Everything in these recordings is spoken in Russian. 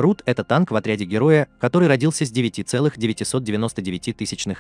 Рут – это танк в отряде героя, который родился с 9,999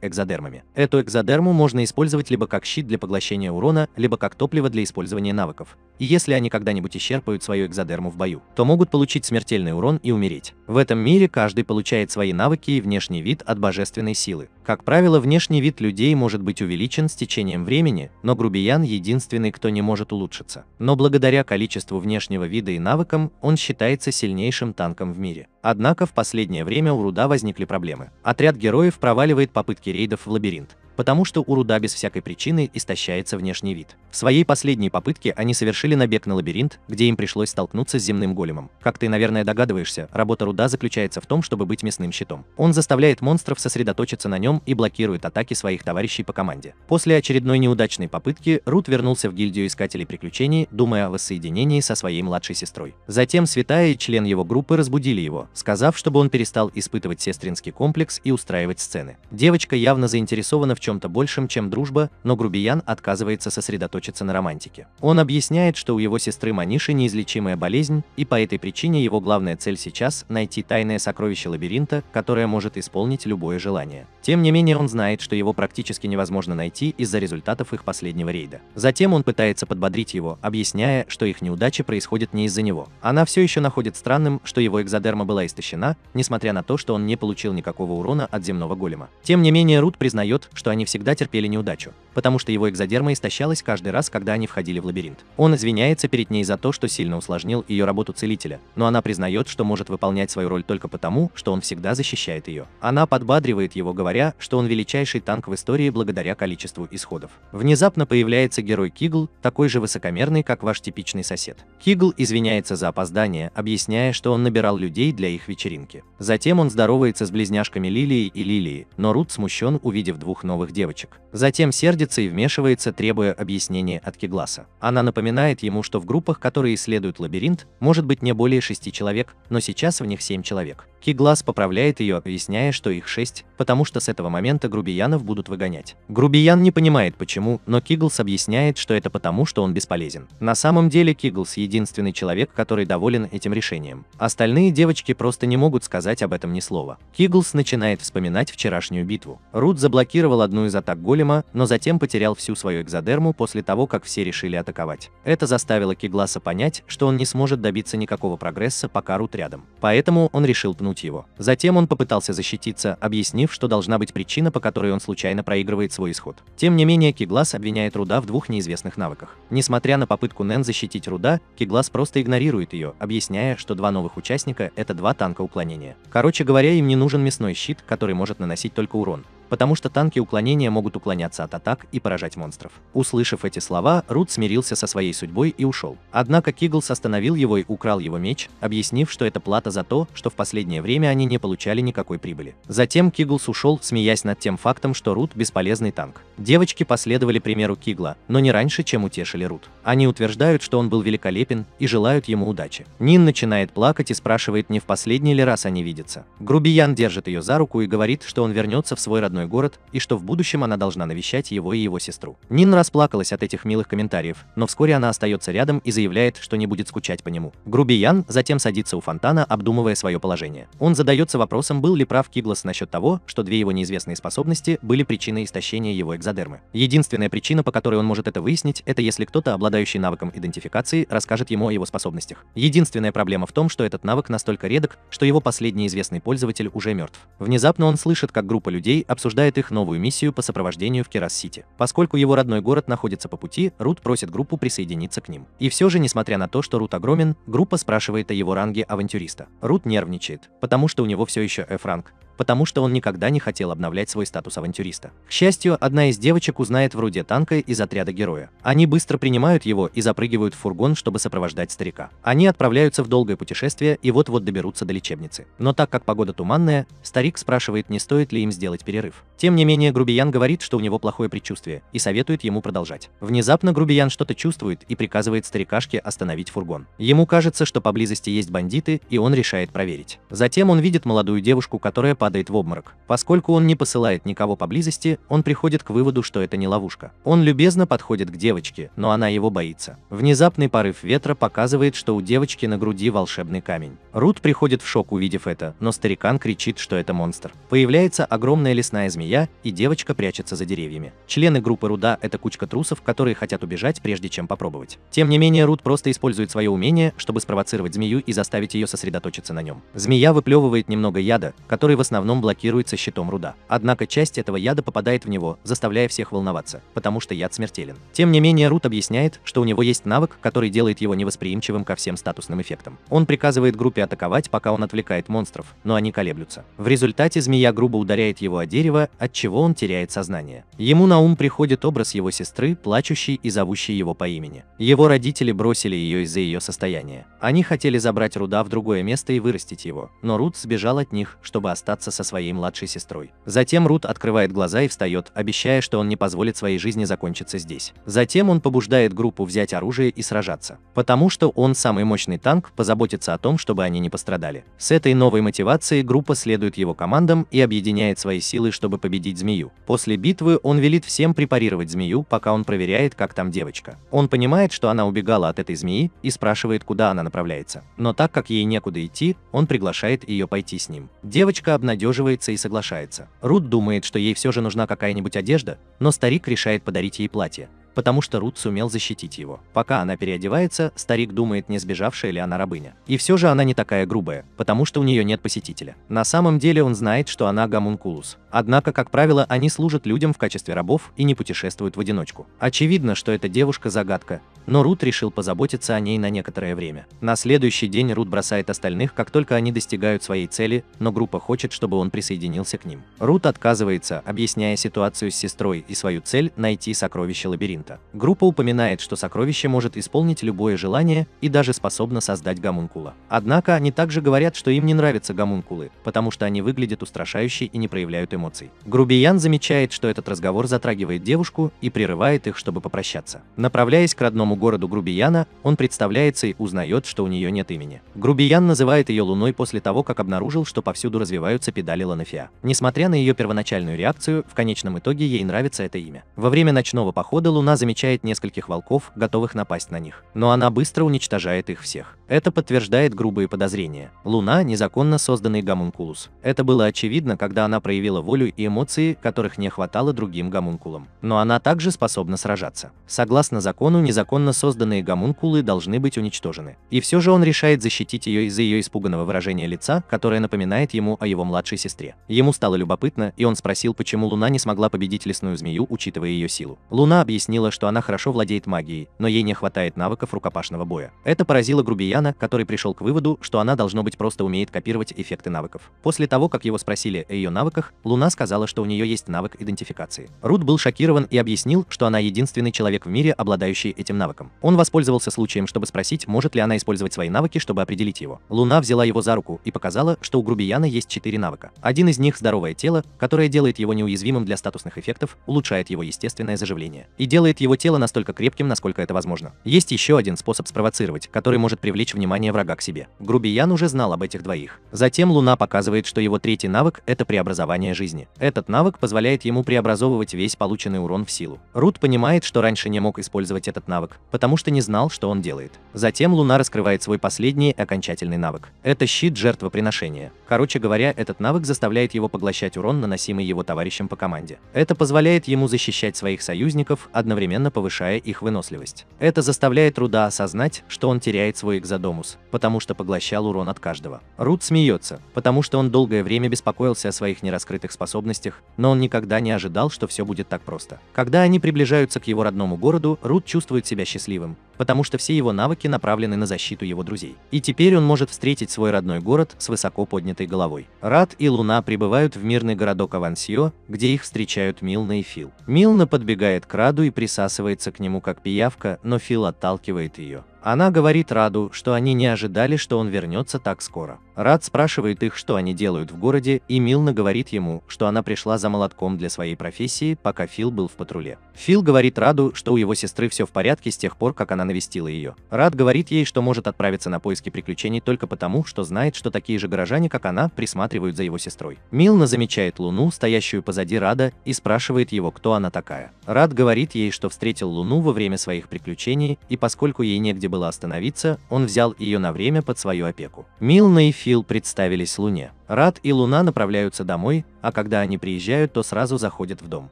экзодермами. Эту экзодерму можно использовать либо как щит для поглощения урона, либо как топливо для использования навыков. И если они когда-нибудь исчерпают свою экзодерму в бою, то могут получить смертельный урон и умереть. В этом мире каждый получает свои навыки и внешний вид от божественной силы. Как правило, внешний вид людей может быть увеличен с течением времени, но грубиян единственный, кто не может улучшиться. Но благодаря количеству внешнего вида и навыкам, он считается сильнейшим танком в мире. Однако в последнее время у Руда возникли проблемы. Отряд героев проваливает попытки рейдов в лабиринт, потому что у Руда без всякой причины истощается внешний вид. В своей последней попытке они совершили набег на лабиринт, где им пришлось столкнуться с земным големом. Как ты, наверное, догадываешься, работа Руда заключается в том, чтобы быть мясным щитом. Он заставляет монстров сосредоточиться на нем и блокирует атаки своих товарищей по команде. После очередной неудачной попытки Руд вернулся в гильдию искателей приключений, думая о воссоединении со своей младшей сестрой. Затем Святая и член его группы разбудили его, сказав, чтобы он перестал испытывать сестринский комплекс и устраивать сцены. Девочка явно заинтересована в чем-то большем, чем дружба, но грубиян отказывается сосредоточиться на романтике. Он объясняет, что у его сестры Маниши неизлечимая болезнь, и по этой причине его главная цель сейчас – найти тайное сокровище лабиринта, которое может исполнить любое желание. Тем не менее, он знает, что его практически невозможно найти из-за результатов их последнего рейда. Затем он пытается подбодрить его, объясняя, что их неудачи происходят не из-за него. Она все еще находит странным, что его экзодерма была истощена, несмотря на то, что он не получил никакого урона от земного голема. Тем не менее, Руд признает, что они всегда терпели неудачу, потому что его экзодерма истощалась каждый раз, когда они входили в лабиринт. Он извиняется перед ней за то, что сильно усложнил ее работу целителя, но она признает, что может выполнять свою роль только потому, что он всегда защищает ее. Она подбадривает его, говоря, что он величайший танк в истории благодаря количеству исходов. Внезапно появляется герой Кигл, такой же высокомерный, как ваш типичный сосед. Кигл извиняется за опоздание, объясняя, что он набирал людей для их вечеринки. Затем он здоровается с близняшками Лилией и Лилией, но Руд смущен, увидев двух новых девочек. Затем сердится и вмешивается, требуя объяснения от Кигласа. Она напоминает ему, что в группах, которые исследуют лабиринт, может быть не более 6 человек, но сейчас в них 7 человек. Киглас поправляет ее, объясняя, что их 6, потому что с этого момента грубиянов будут выгонять. Грубиян не понимает почему, но Киглс объясняет, что это потому, что он бесполезен. На самом деле Киглс единственный человек, который доволен этим решением. Остальные девочки просто не могут сказать об этом ни слова. Киглс начинает вспоминать вчерашнюю битву. Руд заблокировал одну из атак голема, но затем потерял всю свою экзодерму после того, как все решили атаковать. Это заставило Кигласа понять, что он не сможет добиться никакого прогресса, пока Руд рядом. Поэтому он решил пнуть его. Затем он попытался защититься, объяснив, что должна быть причина, по которой он случайно проигрывает свой исход. Тем не менее, Киглас обвиняет Руда в двух неизвестных навыках. Несмотря на попытку Нэн защитить Руда, Киглас просто игнорирует ее, объясняя, что два новых участника – это два танка уклонения. Короче говоря, им не нужен мясной щит, который может наносить только урон, потому что танки уклонения могут уклоняться от атак и поражать монстров. Услышав эти слова, Руд смирился со своей судьбой и ушел. Однако Киглс остановил его и украл его меч, объяснив, что это плата за то, что в последнее время они не получали никакой прибыли. Затем Киглс ушел, смеясь над тем фактом, что Руд бесполезный танк. Девочки последовали примеру Кигла, но не раньше, чем утешили Руд. Они утверждают, что он был великолепен и желают ему удачи. Нин начинает плакать и спрашивает, не в последний ли раз они видятся. Грубиян держит ее за руку и говорит, что он вернется в свой родной город и что в будущем она должна навещать его и его сестру. Нин расплакалась от этих милых комментариев, но вскоре она остается рядом и заявляет, что не будет скучать по нему. Грубиян затем садится у фонтана, обдумывая свое положение. Он задается вопросом, был ли прав Киглас насчет того, что две его неизвестные способности были причиной истощения его экзодермы. Единственная причина, по которой он может это выяснить, это если кто-то, обладающий навыком идентификации, расскажет ему о его способностях. Единственная проблема в том, что этот навык настолько редок, что его последний известный пользователь уже мертв. Внезапно он слышит, как группа людей обсуждает их новую миссию по сопровождению в Керас-Сити. Поскольку его родной город находится по пути, Руд просит группу присоединиться к ним. И все же, несмотря на то, что Руд огромен, группа спрашивает о его ранге авантюриста. Руд нервничает, потому что у него все еще F-ранг, потому что он никогда не хотел обновлять свой статус авантюриста. К счастью, одна из девочек узнает в Руде танка из отряда героя. Они быстро принимают его и запрыгивают в фургон, чтобы сопровождать старика. Они отправляются в долгое путешествие и вот-вот доберутся до лечебницы. Но так как погода туманная, старик спрашивает, не стоит ли им сделать перерыв. Тем не менее, Грубиян говорит, что у него плохое предчувствие, и советует ему продолжать. Внезапно Грубиян что-то чувствует и приказывает старикашке остановить фургон. Ему кажется, что поблизости есть бандиты, и он решает проверить. Затем он видит молодую девушку, которая падает в обморок. Поскольку он не посылает никого поблизости, он приходит к выводу, что это не ловушка. Он любезно подходит к девочке, но она его боится. Внезапный порыв ветра показывает, что у девочки на груди волшебный камень. Рут приходит в шок, увидев это, но старикан кричит, что это монстр. Появляется огромная лесная змея, и девочка прячется за деревьями. Члены группы Руда – это кучка трусов, которые хотят убежать, прежде чем попробовать. Тем не менее, Рут просто использует свое умение, чтобы спровоцировать змею и заставить ее сосредоточиться на нем. Змея выплевывает немного яда, который в основном блокируется щитом Руда. Однако часть этого яда попадает в него, заставляя всех волноваться, потому что яд смертелен. Тем не менее, Рут объясняет, что у него есть навык, который делает его невосприимчивым ко всем статусным эффектам. Он приказывает группе атаковать, пока он отвлекает монстров, но они колеблются. В результате змея грубо ударяет его о дерево, от чего он теряет сознание. Ему на ум приходит образ его сестры, плачущей и зовущей его по имени. Его родители бросили ее из-за ее состояния. Они хотели забрать Руда в другое место и вырастить его, но Рут сбежал от них, чтобы остаться со своей младшей сестрой. Затем Рут открывает глаза и встает, обещая, что он не позволит своей жизни закончиться здесь. Затем он побуждает группу взять оружие и сражаться, потому что он самый мощный танк, позаботится о том, чтобы они не пострадали. С этой новой мотивацией группа следует его командам и объединяет свои силы, чтобы победить змею. После битвы он велит всем препарировать змею, пока он проверяет, как там девочка. Он понимает, что она убегала от этой змеи и спрашивает, куда она направляется. Но так как ей некуда идти, он приглашает ее пойти с ним. Девочка обнадеживается и соглашается. Рут думает, что ей все же нужна какая-нибудь одежда, но старик решает подарить ей платье, потому что Рут сумел защитить его. Пока она переодевается, старик думает, не сбежавшая ли она рабыня. И все же она не такая грубая, потому что у нее нет посетителя. На самом деле он знает, что она гомункулус. Однако, как правило, они служат людям в качестве рабов и не путешествуют в одиночку. Очевидно, что эта девушка загадка, но Рут решил позаботиться о ней на некоторое время. На следующий день Рут бросает остальных, как только они достигают своей цели, но группа хочет, чтобы он присоединился к ним. Рут отказывается, объясняя ситуацию с сестрой и свою цель – найти сокровище лабиринта. Группа упоминает, что сокровище может исполнить любое желание и даже способно создать гомункула. Однако они также говорят, что им не нравятся гомункулы, потому что они выглядят устрашающе и не проявляют эмоций. Грубиян замечает, что этот разговор затрагивает девушку и прерывает их, чтобы попрощаться. Направляясь к родному городу Грубияна, он представляется и узнает, что у нее нет имени. Грубиян называет ее Луной после того, как обнаружил, что повсюду развиваются педали Ланафиа. Несмотря на ее первоначальную реакцию, в конечном итоге ей нравится это имя. Во время ночного похода Луна замечает нескольких волков, готовых напасть на них, но она быстро уничтожает их всех. Это подтверждает грубые подозрения. Луна – незаконно созданный гомункулус. Это было очевидно, когда она проявила волю и эмоции, которых не хватало другим гомункулам. Но она также способна сражаться. Согласно закону, незаконно созданные гомункулы должны быть уничтожены. И все же он решает защитить ее из-за ее испуганного выражения лица, которое напоминает ему о его младшей сестре. Ему стало любопытно, и он спросил, почему Луна не смогла победить лесную змею, учитывая ее силу. Луна объяснила, что она хорошо владеет магией, но ей не хватает навыков рукопашного боя. Это поразило Грубияна, который пришел к выводу, что она, должно быть, просто умеет копировать эффекты навыков. После того, как его спросили о ее навыках, Луна сказала, что у нее есть навык идентификации. Рут был шокирован и объяснил, что она единственный человек в мире, обладающий этим навыком. Он воспользовался случаем, чтобы спросить, может ли она использовать свои навыки, чтобы определить его. Луна взяла его за руку и показала, что у Грубияна есть 4 навыка. Один из них – здоровое тело, которое делает его неуязвимым для статусных эффектов, улучшает его естественное заживление и делает его тело настолько крепким, насколько это возможно. Есть еще один способ спровоцировать, который может привлечь внимание врага к себе. Грубиян уже знал об этих двоих. Затем Луна показывает, что его третий навык – это преобразование жизни. Этот навык позволяет ему преобразовывать весь полученный урон в силу. Рут понимает, что раньше не мог использовать этот навык, потому что не знал, что он делает. Затем Луна раскрывает свой последний и окончательный навык. Это щит жертвоприношения. Короче говоря, этот навык заставляет его поглощать урон, наносимый его товарищам по команде. Это позволяет ему защищать своих союзников, одновременно повышая их выносливость. Это заставляет Руда осознать, что он теряет свой экзодомус, потому что поглощал урон от каждого. Рут смеется, потому что он долгое время беспокоился о своих нераскрытых способностях, но он никогда не ожидал, что все будет так просто. Когда они приближаются к его родному городу, Рут чувствует себя счастливым, потому что все его навыки направлены на защиту его друзей. И теперь он может встретить свой родной город с высоко поднятой головой. Рад и Луна прибывают в мирный городок Авансио, где их встречают Милна и Фил. Милна подбегает к Раду и присасывается к нему как пиявка, но Фил отталкивает ее. Она говорит Раду, что они не ожидали, что он вернется так скоро. Рад спрашивает их, что они делают в городе, и Милна говорит ему, что она пришла за молотком для своей профессии, пока Фил был в патруле. Фил говорит Раду, что у его сестры все в порядке с тех пор, как она навестила ее. Рад говорит ей, что может отправиться на поиски приключений только потому, что знает, что такие же горожане, как она, присматривают за его сестрой. Милна замечает Луну, стоящую позади Рада, и спрашивает его, кто она такая. Рад говорит ей, что встретил Луну во время своих приключений, и поскольку ей негде было остановиться, он взял ее на время под свою опеку. Милна и Фил представились Луне. Рад и Луна направляются домой, а когда они приезжают, то сразу заходят в дом.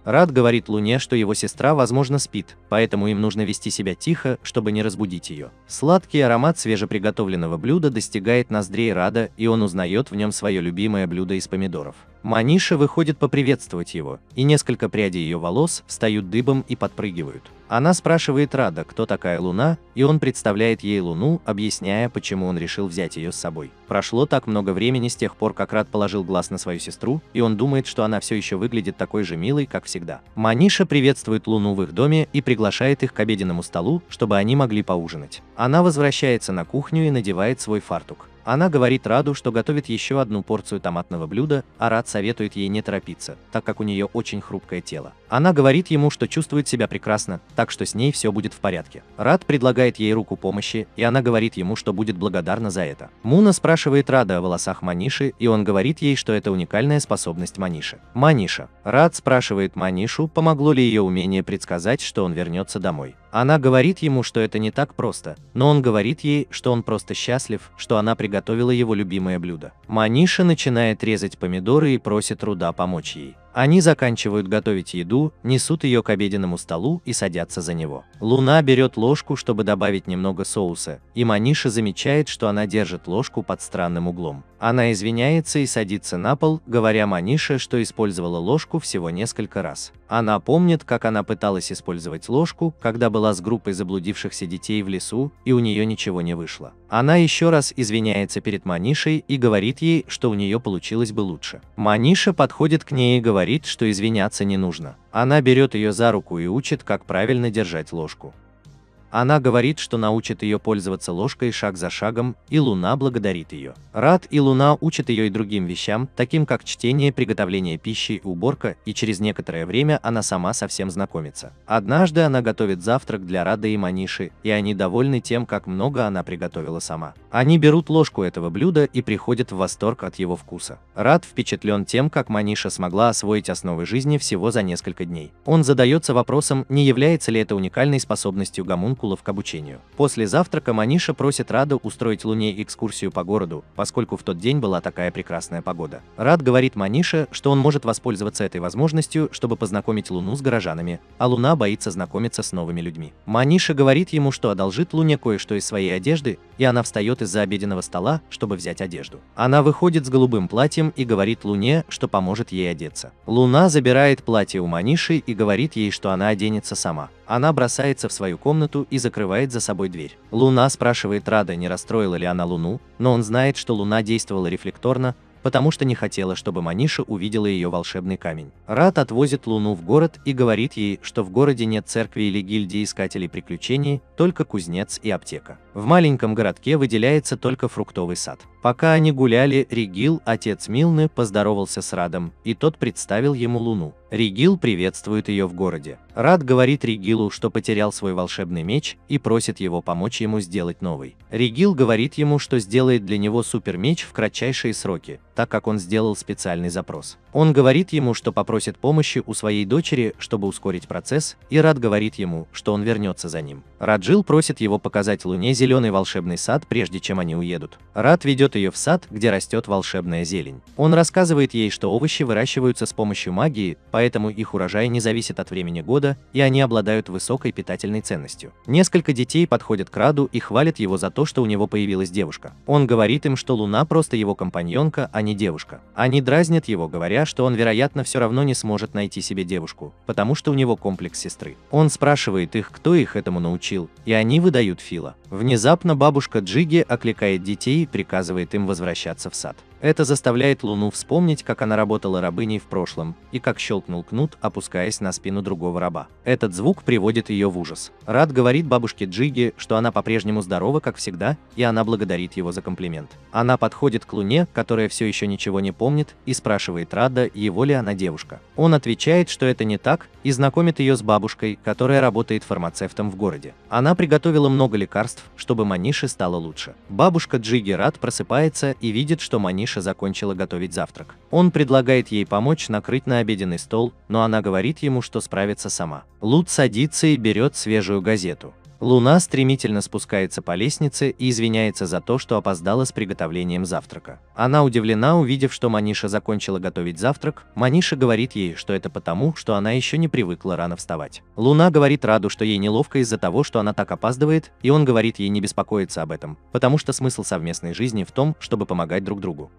Рад говорит Луне, что его сестра, возможно, спит, поэтому им нужно вести себя тихо, чтобы не разбудить ее. Сладкий аромат свежеприготовленного блюда достигает ноздрей Рада, и он узнает в нем свое любимое блюдо из помидоров. Маниша выходит поприветствовать его, и несколько прядей ее волос встают дыбом и подпрыгивают. Она спрашивает Рада, кто такая Луна, и он представляет ей Луну, объясняя, почему он решил взять ее с собой. Прошло так много времени с тех пор, как Рад положил глаз на свою сестру, и он думает, что она все еще выглядит такой же милой, как всегда. Маниша приветствует Луну в их доме и приглашает их к обеденному столу, чтобы они могли поужинать. Она возвращается на кухню и надевает свой фартук. Она говорит Раду, что готовит еще одну порцию томатного блюда, а Рад советует ей не торопиться, так как у нее очень хрупкое тело. Она говорит ему, что чувствует себя прекрасно, так что с ней все будет в порядке. Рад предлагает ей руку помощи, и она говорит ему, что будет благодарна за это. Муна спрашивает Рада о волосах Маниши, и он говорит ей, что это уникальная способность Маниши. Маниша. Рад спрашивает Манишу, помогло ли ее умение предсказать, что он вернется домой. Она говорит ему, что это не так просто, но он говорит ей, что он просто счастлив, что она приготовила его любимое блюдо. Маниша начинает резать помидоры и просит Руда помочь ей. Они заканчивают готовить еду, несут ее к обеденному столу и садятся за него. Луна берет ложку, чтобы добавить немного соуса, и Маниша замечает, что она держит ложку под странным углом. Она извиняется и садится на пол, говоря Манише, что использовала ложку всего несколько раз. Она помнит, как она пыталась использовать ложку, когда была с группой заблудившихся детей в лесу, и у нее ничего не вышло. Она еще раз извиняется перед Манишей и говорит ей, что у нее получилось бы лучше. Маниша подходит к ней и говорит, что извиняться не нужно. Она берет ее за руку и учит, как правильно держать ложку. Она говорит, что научит ее пользоваться ложкой шаг за шагом, и Луна благодарит ее. Рад и Луна учат ее и другим вещам, таким как чтение, приготовление пищи и уборка, и через некоторое время она сама совсем знакомится. Однажды она готовит завтрак для Рада и Маниши, и они довольны тем, как много она приготовила сама. Они берут ложку этого блюда и приходят в восторг от его вкуса. Рад впечатлен тем, как Маниша смогла освоить основы жизни всего за несколько дней. Он задается вопросом, не является ли это уникальной способностью гомункулов к обучению. После завтрака Маниша просит Рада устроить Луне экскурсию по городу, поскольку в тот день была такая прекрасная погода. Рад говорит Манише, что он может воспользоваться этой возможностью, чтобы познакомить Луну с горожанами, а Луна боится знакомиться с новыми людьми. Маниша говорит ему, что одолжит Луне кое-что из своей одежды, и она встает из-за обеденного стола, чтобы взять одежду. Она выходит с голубым платьем и говорит Луне, что поможет ей одеться. Луна забирает платье у Маниши и говорит ей, что она оденется сама. Она бросается в свою комнату и закрывает за собой дверь. Луна спрашивает Рада, не расстроила ли она Луну, но он знает, что Луна действовала рефлекторно, потому что не хотела, чтобы Маниша увидела ее волшебный камень. Рад отвозит Луну в город и говорит ей, что в городе нет церкви или гильдии искателей приключений, только кузнец и аптека. В маленьком городке выделяется только фруктовый сад. Пока они гуляли, Ригил, отец Милны, поздоровался с Радом, и тот представил ему Луну. Ригил приветствует ее в городе. Рад говорит Ригилу, что потерял свой волшебный меч, и просит его помочь ему сделать новый. Ригил говорит ему, что сделает для него супермеч в кратчайшие сроки, так как он сделал специальный запрос. Он говорит ему, что попросит помощи у своей дочери, чтобы ускорить процесс, и Рад говорит ему, что он вернется за ним. Раджил просит его показать Луне зеленый волшебный сад, прежде чем они уедут. Рад ведет ее в сад, где растет волшебная зелень. Он рассказывает ей, что овощи выращиваются с помощью магии, поэтому их урожай не зависит от времени года, и они обладают высокой питательной ценностью. Несколько детей подходят к Раду и хвалят его за то, что у него появилась девушка. Он говорит им, что Луна просто его компаньонка, а не девушка. Они дразнят его, говоря, что он, вероятно, все равно не сможет найти себе девушку, потому что у него комплекс сестры. Он спрашивает их, кто их этому научил, и они выдают Фила. Внезапно бабушка Джиги окликает детей и приказывает им возвращаться в сад. Это заставляет Луну вспомнить, как она работала рабыней в прошлом, и как щелкнул кнут, опускаясь на спину другого раба. Этот звук приводит ее в ужас. Рад говорит бабушке Джиги, что она по-прежнему здорова, как всегда, и она благодарит его за комплимент. Она подходит к Луне, которая все еще ничего не помнит и спрашивает Рада, его ли она девушка. Он отвечает, что это не так, и знакомит ее с бабушкой, которая работает фармацевтом в городе. Она приготовила много лекарств, чтобы Манише стало лучше. Бабушка Джиги Рад просыпается и видит, что Маниша закончила готовить завтрак. Он предлагает ей помочь накрыть на обеденный стол, но она говорит ему, что справится сама. Лут садится и берет свежую газету. Луна стремительно спускается по лестнице и извиняется за то, что опоздала с приготовлением завтрака. Она удивлена, увидев, что Маниша закончила готовить завтрак. Маниша говорит ей, что это потому, что она еще не привыкла рано вставать. Луна говорит Раду, что ей неловко из-за того, что она так опаздывает, и он говорит ей не беспокоиться об этом, потому что смысл совместной жизни в том, чтобы помогать друг другу.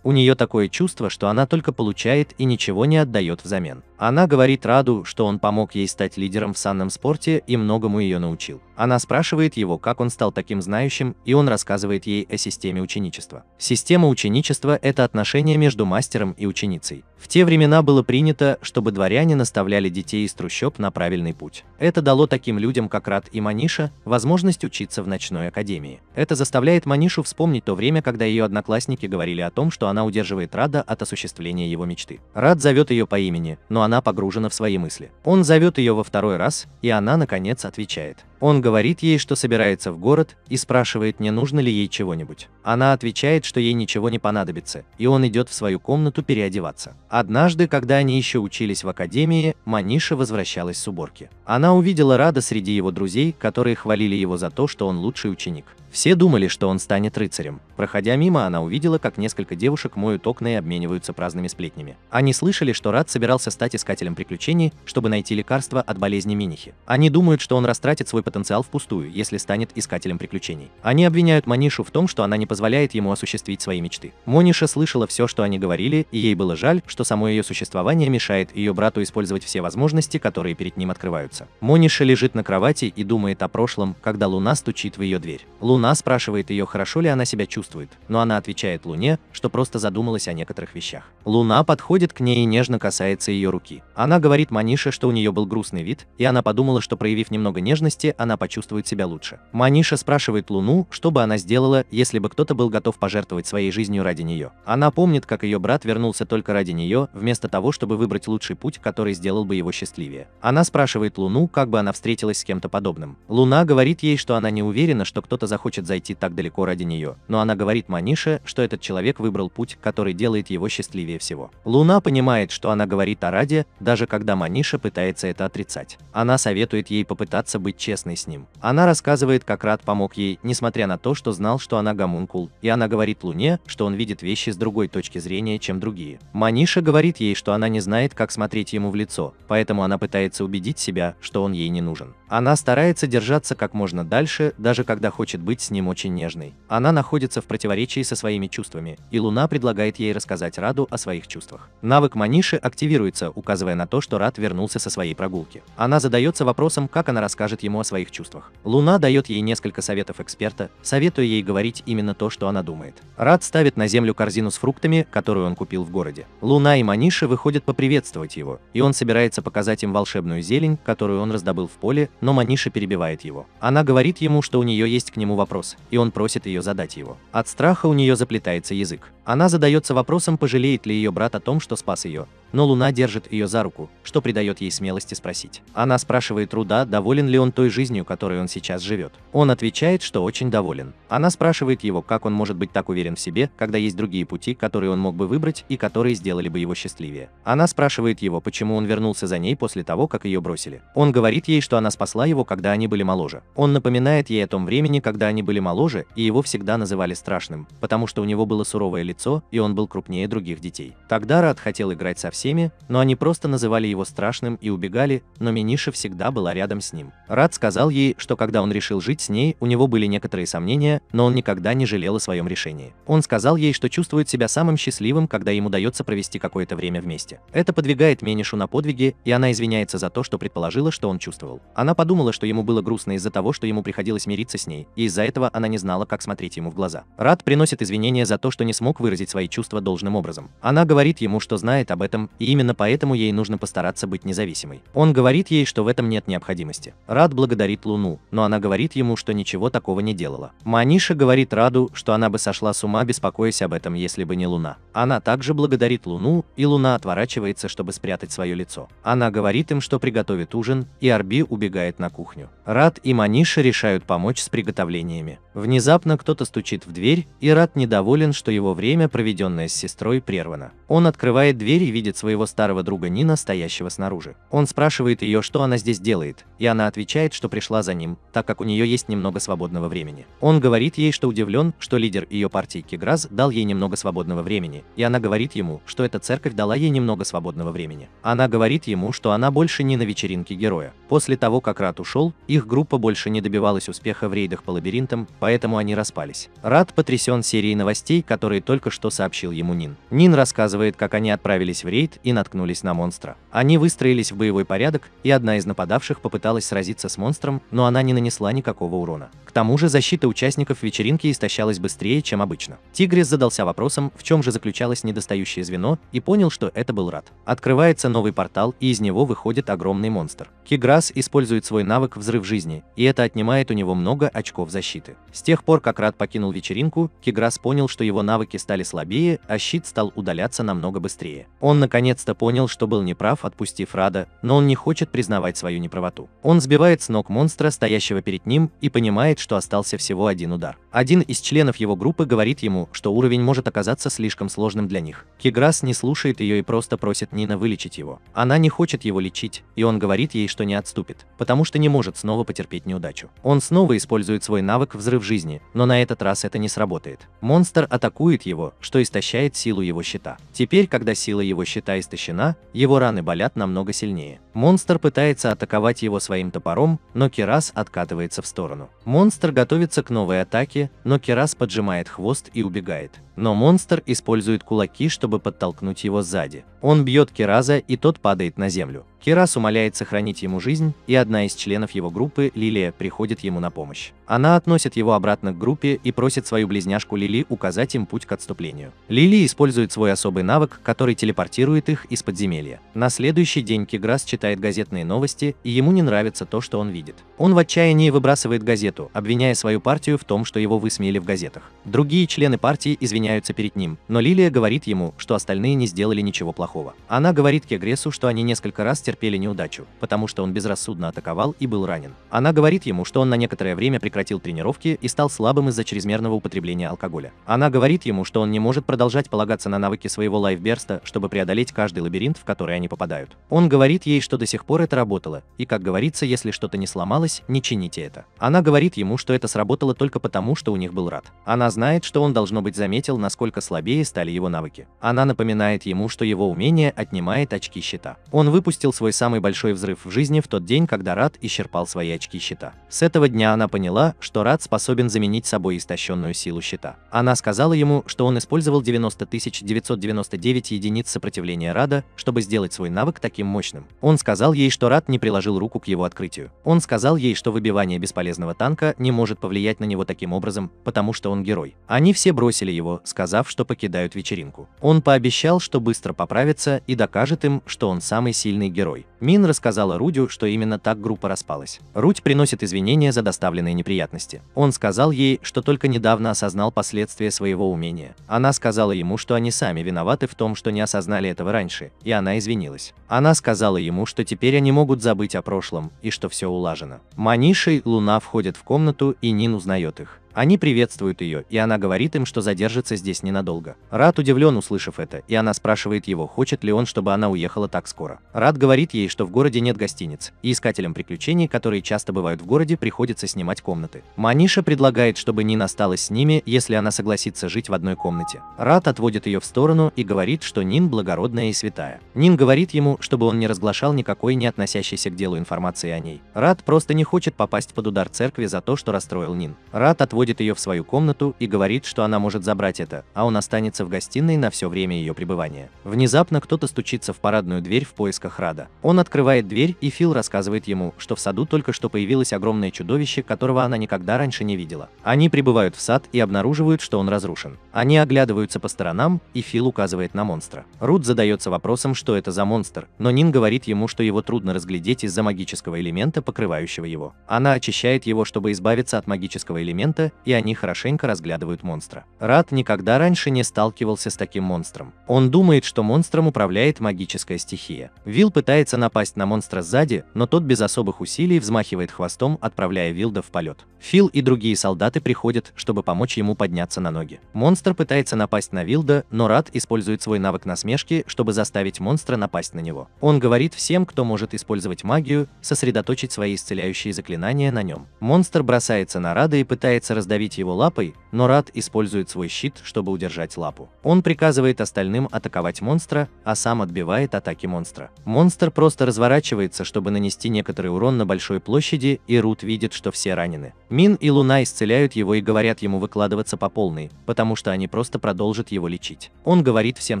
У нее такое чувство, что она только получает и ничего не отдает взамен. Она говорит Раду, что он помог ей стать лидером в санном спорте и многому ее научил. Она спрашивает его, как он стал таким знающим, и он рассказывает ей о системе ученичества. Система ученичества – это отношение между мастером и ученицей. В те времена было принято, чтобы дворяне наставляли детей из трущоб на правильный путь. Это дало таким людям, как Рад и Маниша, возможность учиться в ночной академии. Это заставляет Манишу вспомнить то время, когда ее одноклассники говорили о том, что она удерживает Рада от осуществления его мечты. Рад зовет ее по имени, но она погружена в свои мысли. Он зовет ее во второй раз, и она, наконец, отвечает. Он говорит ей, что собирается в город, и спрашивает, не нужно ли ей чего-нибудь. Она отвечает, что ей ничего не понадобится, и он идет в свою комнату переодеваться. Однажды, когда они еще учились в академии, Маниша возвращалась с уборки. Она увидела Рада среди его друзей, которые хвалили его за то, что он лучший ученик. Все думали, что он станет рыцарем. Проходя мимо, она увидела, как несколько девушек моют окна и обмениваются праздными сплетнями. Они слышали, что Рад собирался стать искателем приключений, чтобы найти лекарство от болезни Минихи. Они думают, что он растратит свой потенциал впустую, если станет искателем приключений. Они обвиняют Манишу в том, что она не позволяет ему осуществить свои мечты. Мониша слышала все, что они говорили, и ей было жаль, что само ее существование мешает ее брату использовать все возможности, которые перед ним открываются. Мониша лежит на кровати и думает о прошлом, когда Луна стучит в ее дверь. Луна спрашивает ее, хорошо ли она себя чувствует, но она отвечает Луне, что просто задумалась о некоторых вещах. Луна подходит к ней и нежно касается ее руки. Она говорит Манише, что у нее был грустный вид, и она подумала, что проявив немного нежности, она почувствует себя лучше. Маниша спрашивает Луну, что бы она сделала, если бы кто-то был готов пожертвовать своей жизнью ради нее. Она помнит, как ее брат вернулся только ради нее, вместо того, чтобы выбрать лучший путь, который сделал бы его счастливее. Она спрашивает Луну, как бы она встретилась с кем-то подобным. Луна говорит ей, что она не уверена, что кто-то захочет зайти так далеко ради нее, но она говорит Манише, что этот человек выбрал путь, который делает его счастливее всего. Луна понимает, что она говорит о Раде, даже когда Маниша пытается это отрицать. Она советует ей попытаться быть честной с ним. Она рассказывает, как Рад помог ей, несмотря на то, что знал, что она гомункул, и она говорит Луне, что он видит вещи с другой точки зрения, чем другие. Маниша говорит ей, что она не знает, как смотреть ему в лицо, поэтому она пытается убедить себя, что он ей не нужен. Она старается держаться как можно дальше, даже когда хочет быть с ним очень нежной. Она находится в противоречии со своими чувствами, и Луна предлагает ей рассказать Раду о своих чувствах. Навык Маниши активируется, указывая на то, что Рад вернулся со своей прогулки. Она задается вопросом, как она расскажет ему о своих чувствах. Луна дает ей несколько советов эксперта, советуя ей говорить именно то, что она думает. Рад ставит на землю корзину с фруктами, которую он купил в городе. Луна и Маниша выходят поприветствовать его, и он собирается показать им волшебную зелень, которую он раздобыл в поле, но Маниша перебивает его. Она говорит ему, что у нее есть к нему вопрос, и он просит ее задать его. От страха у нее заплетается язык. Она задается вопросом, пожалеет ли ее брат о том, что спас ее, но Луна держит ее за руку, что придает ей смелости спросить. Она спрашивает Руда, доволен ли он той жизнью, которой он сейчас живет. Он отвечает, что очень доволен. Она спрашивает его, как он может быть так уверен в себе, когда есть другие пути, которые он мог бы выбрать и которые сделали бы его счастливее. Она спрашивает его, почему он вернулся за ней после того, как ее бросили. Он говорит ей, что она спасла его, когда они были моложе. Он напоминает ей о том времени, когда они были моложе, и его всегда называли страшным, потому что у него было суровое лицо, и он был крупнее других детей. Тогда Рад хотел играть со всеми, но они просто называли его страшным и убегали, но Миниша всегда была рядом с ним. Рад сказал ей, что когда он решил жить с ней, у него были некоторые сомнения, но он никогда не жалел о своем решении. Он сказал ей, что чувствует себя самым счастливым, когда ему удается провести какое-то время вместе. Это подвигает Минишу на подвиги, и она извиняется за то, что предположила, что он чувствовал. Она подумала, что ему было грустно из-за того, что ему приходилось мириться с ней, и из-за этого она не знала, как смотреть ему в глаза. Рад приносит извинения за то, что не смог выразить свои чувства должным образом. Она говорит ему, что знает об этом, и именно поэтому ей нужно постараться быть независимой. Он говорит ей, что в этом нет необходимости. Рад благодарит благодарит Луну, но она говорит ему, что ничего такого не делала. Маниша говорит Раду, что она бы сошла с ума, беспокоясь об этом, если бы не Луна. Она также благодарит Луну, и Луна отворачивается, чтобы спрятать свое лицо. Она говорит им, что приготовит ужин, и Арби убегает на кухню. Рад и Маниша решают помочь с приготовлениями. Внезапно кто-то стучит в дверь, и Рад недоволен, что его время, проведенное с сестрой, прервано. Он открывает дверь и видит своего старого друга Нина, стоящего снаружи. Он спрашивает ее, что она здесь делает, и она отвечает, что пришла за ним, так как у нее есть немного свободного времени. Он говорит ей, что удивлен, что лидер ее партии Киграс дал ей немного свободного времени, и она говорит ему, что эта церковь дала ей немного свободного времени. Она говорит ему, что она больше не на вечеринке героя. После того, как Рад ушел, их группа больше не добивалась успеха в рейдах по лабиринтам, поэтому они распались. Рад потрясен серией новостей, которые только что сообщил ему Нин. Нин рассказывает, как они отправились в рейд и наткнулись на монстра. Они выстроились в боевой порядок, и одна из нападавших попыталась сразиться с монстром, но она не нанесла никакого урона. К тому же защита участников вечеринки истощалась быстрее, чем обычно. Тигрис задался вопросом, в чем же заключалось недостающее звено, и понял, что это был Рад. Открывается новый портал, и из него выходит огромный монстр. Киграс использует свой навык «Взрыв жизни», и это отнимает у него много очков защиты. С тех пор, как Рад покинул вечеринку, Киграс понял, что его навыки стали слабее, а щит стал удаляться намного быстрее. Он наконец-то понял, что был неправ, отпустив Рада, но он не хочет признавать свою неправоту. Он сбивает с ног монстра, стоящего перед ним, и понимает, что остался всего один удар. Один из членов его группы говорит ему, что уровень может оказаться слишком сложным для них. Киграс не слушает ее и просто просит Нина вылечить его. Она не хочет его лечить, и он говорит ей, что не отступит, потому что не может снова потерпеть неудачу. Он снова использует свой навык «Взрыв жизни», но на этот раз это не сработает. Монстр атакует его, что истощает силу его щита. Теперь, когда сила его щита истощена, его раны болят намного сильнее. Монстр пытается атаковать его своим топором, но Кирас откатывается в сторону. Монстр готовится к новой атаке, но Кирас поджимает хвост и убегает. Но монстр использует кулаки, чтобы подтолкнуть его сзади. Он бьет Кираза, и тот падает на землю. Кирас умоляет сохранить ему жизнь, и одна из членов его группы, Лилия, приходит ему на помощь. Она относит его обратно к группе и просит свою близняшку Лили указать им путь к отступлению. Лили использует свой особый навык, который телепортирует их из подземелья. На следующий день Киграс читает газетные новости, и ему не нравится то, что он видит. Он в отчаянии выбрасывает газету, обвиняя свою партию в том, что его высмеяли в газетах. Другие члены партии извиняются перед ним, но Лилия говорит ему, что остальные не сделали ничего плохого. Она говорит Кегресу, что они несколько раз терпели неудачу, потому что он безрассудно атаковал и был ранен. Она говорит ему, что он на некоторое время прекратил тренировки и стал слабым из-за чрезмерного употребления алкоголя. Она говорит ему, что он не может продолжать полагаться на навыки своего лайфберста, чтобы преодолеть каждый лабиринт, в который они попадают. Он говорит ей, что до сих пор это работало, и, как говорится, если что-то не сломалось, не чините это. Она говорит ему, что это сработало только потому, что у них был Рад. Она знает, что он, должно быть, заметил, насколько слабее стали его навыки. Она напоминает ему, что его умение отнимает очки щита. Он выпустил свой самый большой взрыв в жизни в тот день, когда Рад исчерпал свои очки щита. С этого дня она поняла, что Рад способен заменить собой истощенную силу щита. Она сказала ему, что он использовал 90 999 единиц сопротивления Рада, чтобы сделать свой навык таким мощным. Он сказал ей, что Рад не приложил руку к его открытию. Он сказал ей, что выбивание бесполезного танка не может повлиять на него таким образом, потому что он герой. Они все бросили его, сказав, что покидают вечеринку. Он пообещал, что быстро поправится и докажет им, что он самый сильный герой. Мин рассказала Рудю, что именно так группа распалась. Рудь приносит извинения за доставленные неприятности. Он сказал ей, что только недавно осознал последствия своего умения. Она сказала ему, что они сами виноваты в том, что не осознали этого раньше, и она извинилась. Она сказала ему, что теперь они могут забыть о прошлом, и что все улажено. Маниша и Луна входят в комнату, и Нин узнает их. Они приветствуют ее, и она говорит им, что задержится здесь ненадолго. Рад удивлен, услышав это, и она спрашивает его, хочет ли он, чтобы она уехала так скоро. Рад говорит ей, что в городе нет гостиниц, и искателям приключений, которые часто бывают в городе, приходится снимать комнаты. Маниша предлагает, чтобы Нин осталась с ними, если она согласится жить в одной комнате. Рад отводит ее в сторону и говорит, что Нин благородная и святая. Нин говорит ему, чтобы он не разглашал никакой не относящейся к делу информации о ней. Рад просто не хочет попасть под удар церкви за то, что расстроил Нин. Рад отводит уводит ее в свою комнату и говорит, что она может забрать это, а он останется в гостиной на все время ее пребывания. Внезапно кто-то стучится в парадную дверь в поисках Рада. Он открывает дверь, и Фил рассказывает ему, что в саду только что появилось огромное чудовище, которого она никогда раньше не видела. Они прибывают в сад и обнаруживают, что он разрушен. Они оглядываются по сторонам, и Фил указывает на монстра. Рут задается вопросом, что это за монстр, но Нин говорит ему, что его трудно разглядеть из-за магического элемента, покрывающего его. Она очищает его, чтобы избавиться от магического элемента, и они хорошенько разглядывают монстра. Рад никогда раньше не сталкивался с таким монстром. Он думает, что монстром управляет магическая стихия. Вилл пытается напасть на монстра сзади, но тот без особых усилий взмахивает хвостом, отправляя Вилда в полет. Фил и другие солдаты приходят, чтобы помочь ему подняться на ноги. Монстр пытается напасть на Вилда, но Рад использует свой навык насмешки, чтобы заставить монстра напасть на него. Он говорит всем, кто может использовать магию, сосредоточить свои исцеляющие заклинания на нем. Монстр бросается на Рада и пытается раздавить его лапой, но Рад использует свой щит, чтобы удержать лапу. Он приказывает остальным атаковать монстра, а сам отбивает атаки монстра. Монстр просто разворачивается, чтобы нанести некоторый урон на большой площади, и Рут видит, что все ранены. Мин и Луна исцеляют его и говорят ему выкладываться по полной, потому что они просто продолжат его лечить. Он говорит всем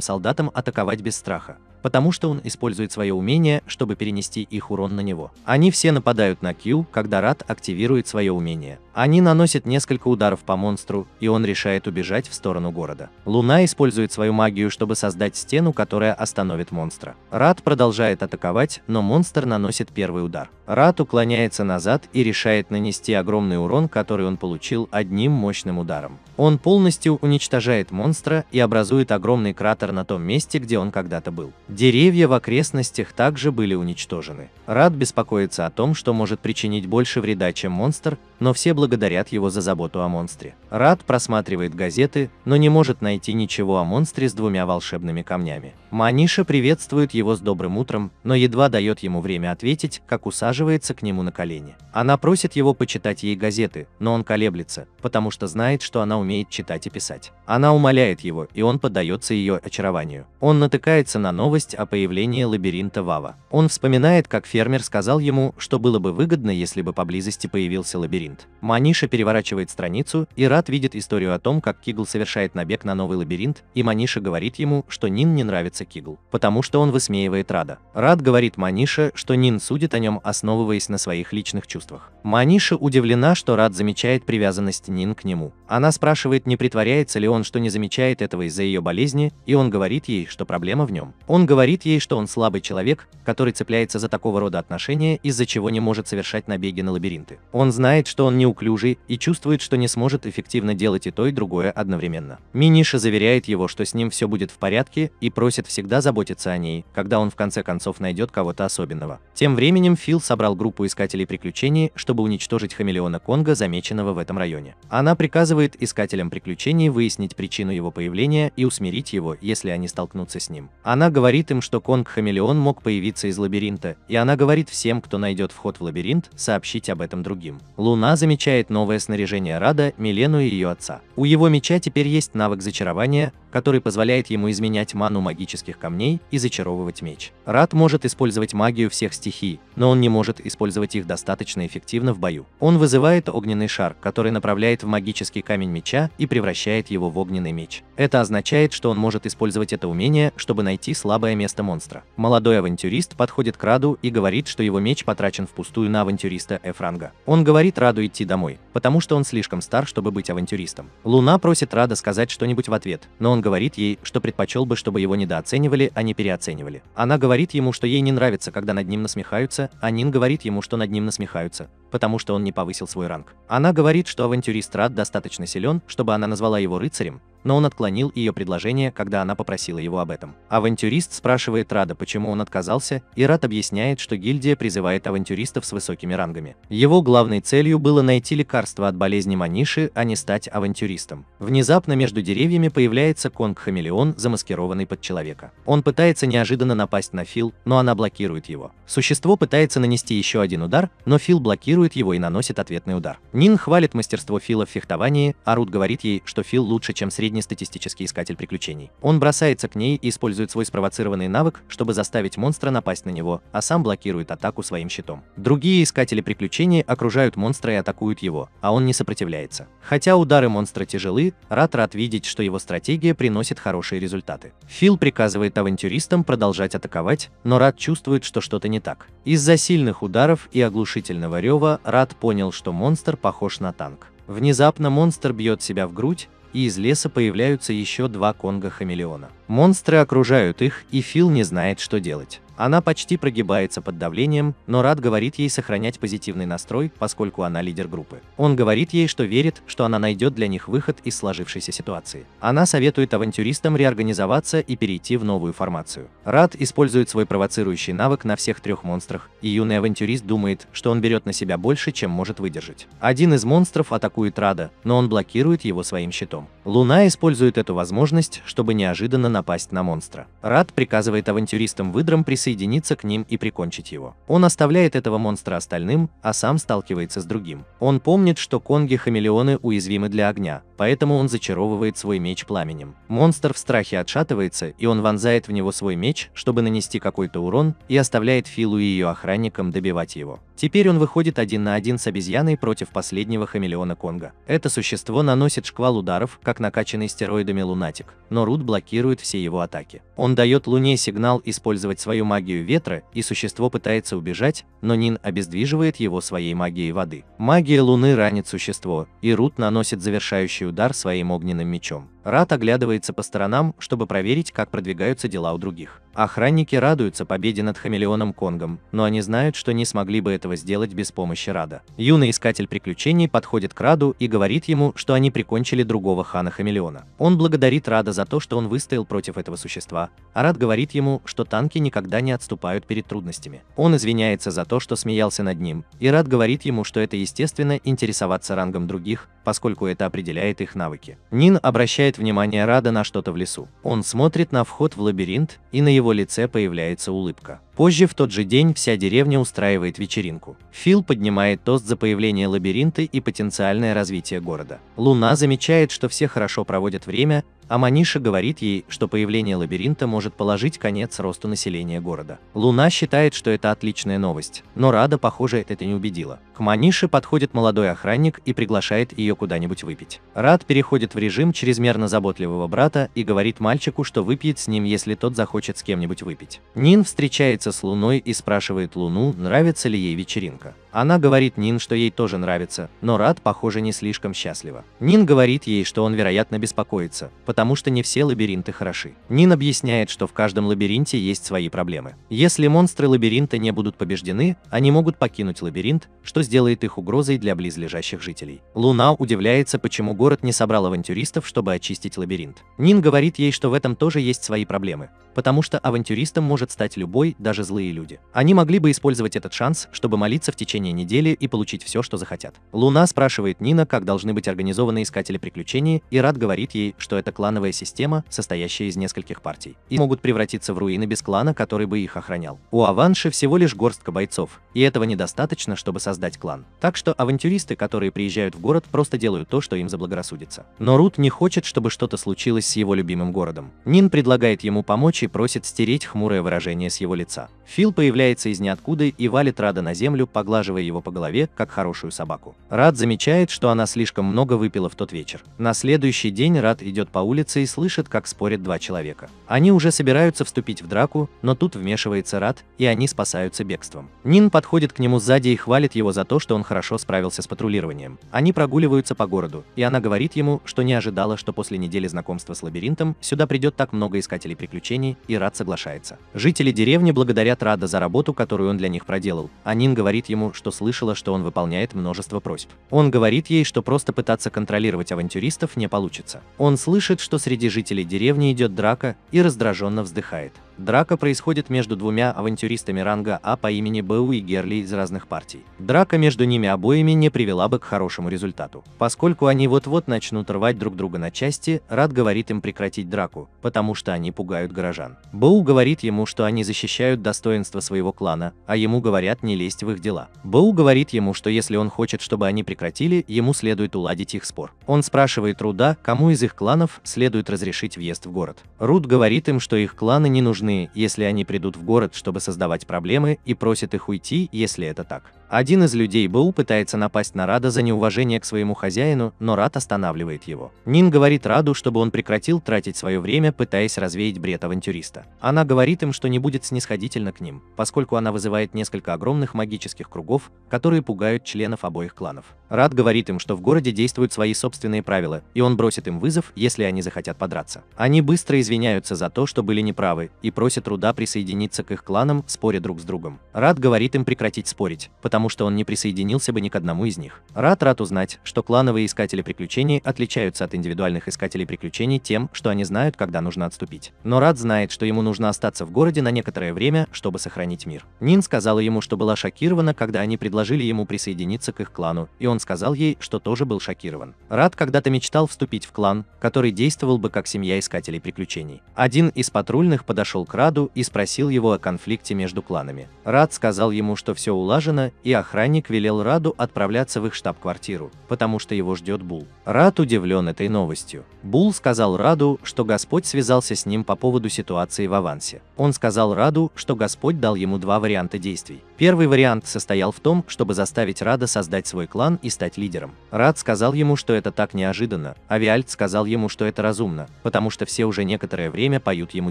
солдатам атаковать без страха, потому что он использует свое умение, чтобы перенести их урон на него. Они все нападают на Кью, когда Рад активирует свое умение. Они наносят несколько ударов по монстру, и он решает убежать в сторону города. Луна использует свою магию, чтобы создать стену, которая остановит монстра. Рад продолжает атаковать, но монстр наносит первый удар. Рад уклоняется назад и решает нанести огромный урон, который он получил одним мощным ударом. Он полностью уничтожает монстра и образует огромный кратер на том месте, где он когда-то был. Деревья в окрестностях также были уничтожены. Рад беспокоится о том, что может причинить больше вреда, чем монстр, но все благодарят его за заботу о монстре. Рад просматривает газеты, но не может найти ничего о монстре с двумя волшебными камнями. Маниша приветствует его с добрым утром, но едва дает ему время ответить, как усаживается к нему на колени. Она просит его почитать ей газеты, но он колеблется, потому что знает, что она умеет читать и писать. Она умоляет его, и он поддается ее очарованию. Он натыкается на новость о появлении лабиринта Вава. Он вспоминает, как фермер сказал ему, что было бы выгодно, если бы поблизости появился лабиринт. Маниша переворачивает страницу, и Рад видит историю о том, как Кигл совершает набег на новый лабиринт, и Маниша говорит ему, что Нин не нравится Кигл, потому что он высмеивает Рада. Рад говорит Манише, что Нин судит о нем, основываясь на своих личных чувствах. Маниша удивлена, что Рад замечает привязанность Нин к нему. Она спрашивает, не притворяется ли он, что не замечает этого из-за ее болезни, и он говорит ей, что проблема в нем. Он говорит ей, что он слабый человек, который цепляется за такого рода отношения, из-за чего не может совершать набеги на лабиринты. Он знает, что он неуклюжий, и чувствует, что не сможет эффективно делать и то, и другое одновременно. Миниша заверяет его, что с ним все будет в порядке, и просит всегда заботиться о ней, когда он в конце концов найдет кого-то особенного. Тем временем Фил собрал группу искателей приключений, чтобы уничтожить хамелеона Конга, замеченного в этом районе. Она приказывает искателям приключений выяснить причину его появления и усмирить его, если они столкнутся с ним. Она говорит им, что Конг-хамелеон мог появиться из лабиринта, и она говорит всем, кто найдет вход в лабиринт, сообщить об этом другим. Луна замечает новое снаряжение Рада, Милену и ее отца. У его меча теперь есть навык зачарования, который позволяет ему изменять ману магических камней и зачаровывать меч. Рад может использовать магию всех стихий, но он не может использовать их достаточно эффективно в бою. Он вызывает огненный шар, который направляет в магический камень меча и превращает его в огненный меч. Это означает, что он может использовать это умение, чтобы найти слабое место монстра. Молодой авантюрист подходит к Раду и говорит, что его меч потрачен впустую на авантюриста F-ранга. Он говорит Раду идти домой, потому что он слишком стар, чтобы быть авантюристом. Луна просит Рада сказать что-нибудь в ответ, но он говорит ей, что предпочел бы, чтобы его недооценивали, а не переоценивали. Она говорит ему, что ей не нравится, когда над ним насмехаются, а Нин говорит ему, что над ним насмехаются, потому что он не повысил свой ранг. Она говорит, что авантюрист Рад достаточно силен, чтобы она назвала его рыцарем, но он отклонил ее предложение, когда она попросила его об этом. Авантюрист спрашивает Рада, почему он отказался, и Рад объясняет, что гильдия призывает авантюристов с высокими рангами. Его главной целью было найти лекарство от болезни Маниши, а не стать авантюристом. Внезапно между деревьями появляется Конг-хамелеон, замаскированный под человека. Он пытается неожиданно напасть на Фил, но она блокирует его. Существо пытается нанести еще один удар, но Фил блокирует его и наносит ответный удар. Нин хвалит мастерство Фила в фехтовании, а Рут Рут говорит ей, что Фил лучше, чем среднестатистический искатель приключений. Он бросается к ней и использует свой спровоцированный навык, чтобы заставить монстра напасть на него, а сам блокирует атаку своим щитом. Другие искатели приключений окружают монстра и атакуют его, а он не сопротивляется. Хотя удары монстра тяжелы, Рат рад видеть, что его стратегия приносит хорошие результаты. Фил приказывает авантюристам продолжать атаковать, но Рат чувствует, что что-то не так. Из-за сильных ударов и оглушительного рева Рат понял, что монстр похож на танк. Внезапно монстр бьет себя в грудь, и из леса появляются еще два конга-хамелеона. Монстры окружают их, и Фил не знает, что делать. Она почти прогибается под давлением, но Рат говорит ей сохранять позитивный настрой, поскольку она лидер группы. Он говорит ей, что верит, что она найдет для них выход из сложившейся ситуации. Она советует авантюристам реорганизоваться и перейти в новую формацию. Рат использует свой провоцирующий навык на всех трех монстрах, и юный авантюрист думает, что он берет на себя больше, чем может выдержать. Один из монстров атакует Рада, но он блокирует его своим щитом. Луна использует эту возможность, чтобы неожиданно напасть на монстра. Рат приказывает авантюристам-выдрам присоединиться к ним и прикончить его. Он оставляет этого монстра остальным, а сам сталкивается с другим. Он помнит, что конги-хамелеоны уязвимы для огня, поэтому он зачаровывает свой меч пламенем. Монстр в страхе отшатывается, и он вонзает в него свой меч, чтобы нанести какой-то урон, и оставляет Филу и ее охранникам добивать его. Теперь он выходит 1 на 1 с обезьяной против последнего хамелеона Конга. Это существо наносит шквал ударов, как накачанный стероидами лунатик, но Рут блокирует все его атаки. Он дает Луне сигнал использовать свою магию ветра, и существо пытается убежать, но Нин обездвиживает его своей магией воды. Магия Луны ранит существо, и Рут наносит завершающий удар своим огненным мечом. Рат оглядывается по сторонам, чтобы проверить, как продвигаются дела у других. Охранники радуются победе над хамелеоном Конгом, но они знают, что не смогли бы этого сделать без помощи Рада. Юный искатель приключений подходит к Раду и говорит ему, что они прикончили другого хана-хамелеона. Он благодарит Рада за то, что он выстоял против этого существа, а Рад говорит ему, что танки никогда не отступают перед трудностями. Он извиняется за то, что смеялся над ним, и Рад говорит ему, что это естественно интересоваться рангом других, поскольку это определяет их навыки. Нин обращает внимание Рада на что-то в лесу. Он смотрит на вход в лабиринт, и на его лице появляется улыбка. Позже в тот же день вся деревня устраивает вечеринку. Фил поднимает тост за появление лабиринта и потенциальное развитие города. Луна замечает, что все хорошо проводят время, а Маниша говорит ей, что появление лабиринта может положить конец росту населения города. Луна считает, что это отличная новость, но Рада, похоже, это не убедила. К Манише подходит молодой охранник и приглашает ее куда-нибудь выпить. Рад переходит в режим чрезмерно заботливого брата и говорит мальчику, что выпьет с ним, если тот захочет с кем-нибудь выпить. Нин встречается с Луной и спрашивает Луну, нравится ли ей вечеринка. Она говорит Нин, что ей тоже нравится, но Рад, похоже, не слишком счастлива. Нин говорит ей, что он, вероятно, беспокоится, потому что не все лабиринты хороши. Нин объясняет, что в каждом лабиринте есть свои проблемы. Если монстры лабиринта не будут побеждены, они могут покинуть лабиринт, что сделает их угрозой для близлежащих жителей. Луна удивляется, почему город не собрал авантюристов, чтобы очистить лабиринт. Нин говорит ей, что в этом тоже есть свои проблемы, потому что авантюристом может стать любой, даже злые люди. Они могли бы использовать этот шанс, чтобы молиться в течение недели и получить все, что захотят. Луна спрашивает Нина, как должны быть организованы искатели приключений, и Рад говорит ей, что это клановая система, состоящая из нескольких партий, и могут превратиться в руины без клана, который бы их охранял. У Аванши всего лишь горстка бойцов, и этого недостаточно, чтобы создать клан. Так что авантюристы, которые приезжают в город, просто делают то, что им заблагорассудится. Но Рут не хочет, чтобы что-то случилось с его любимым городом. Нин предлагает ему помочь и просит стереть хмурое выражение с его лица. Фил появляется из ниоткуда и валит Рада на землю, поглаживая его по голове, как хорошую собаку. Рад замечает, что она слишком много выпила в тот вечер. На следующий день Рад идет по улице и слышит, как спорят два человека. Они уже собираются вступить в драку, но тут вмешивается Рад, и они спасаются бегством. Нин подходит к нему сзади и хвалит его за то, что он хорошо справился с патрулированием. Они прогуливаются по городу, и она говорит ему, что не ожидала, что после недели знакомства с лабиринтом сюда придет так много искателей приключений, и Рад соглашается. Жители деревни благодарят Рада за работу, которую он для них проделал, а Нин говорит ему, что слышала, что он выполняет множество просьб. Он говорит ей, что просто пытаться контролировать авантюристов не получится. Он слышит, что среди жителей деревни идет драка, и раздраженно вздыхает. Драка происходит между двумя авантюристами ранга А по имени Бэу и Герли из разных партий. Драка между ними обоими не привела бы к хорошему результату. Поскольку они вот-вот начнут рвать друг друга на части, Рад говорит им прекратить драку, потому что они пугают горожан. Бэу говорит ему, что они защищают достоинство своего клана, а ему говорят не лезть в их дела. Бэу говорит ему, что если он хочет, чтобы они прекратили, ему следует уладить их спор. Он спрашивает Руда, кому из их кланов следует разрешить въезд в город. Руд говорит им, что их кланы не нужны, если они придут в город, чтобы создавать проблемы, и просит их уйти, если это так. Один из людей Бэу пытается напасть на Рада за неуважение к своему хозяину, но Рад останавливает его. Нин говорит Раду, чтобы он прекратил тратить свое время, пытаясь развеять бред авантюриста. Она говорит им, что не будет снисходительна к ним, поскольку она вызывает несколько огромных магических кругов, которые пугают членов обоих кланов. Рад говорит им, что в городе действуют свои собственные правила, и он бросит им вызов, если они захотят подраться. Они быстро извиняются за то, что были неправы, и просят Руда присоединиться к их кланам, споря друг с другом. Рад говорит им прекратить спорить, потому что он не присоединился бы ни к одному из них. Рад рад узнать, что клановые искатели приключений отличаются от индивидуальных искателей приключений тем, что они знают, когда нужно отступить. Но Рад знает, что ему нужно остаться в городе на некоторое время, чтобы сохранить мир. Нин сказала ему, что была шокирована, когда они предложили ему присоединиться к их клану, и он сказал ей, что тоже был шокирован. Рад когда-то мечтал вступить в клан, который действовал бы как семья искателей приключений. Один из патрульных подошел к Раду и спросил его о конфликте между кланами. Рад сказал ему, что все улажено, и охранник велел Раду отправляться в их штаб-квартиру, потому что его ждет Бул. Рад удивлен этой новостью. Бул сказал Раду, что Господь связался с ним по поводу ситуации в Авансе. Он сказал Раду, что Господь дал ему два варианта действий. Первый вариант состоял в том, чтобы заставить Рада создать свой клан и стать лидером. Рад сказал ему, что это так неожиданно, а Виальт сказал ему, что это разумно, потому что все уже некоторое время поют ему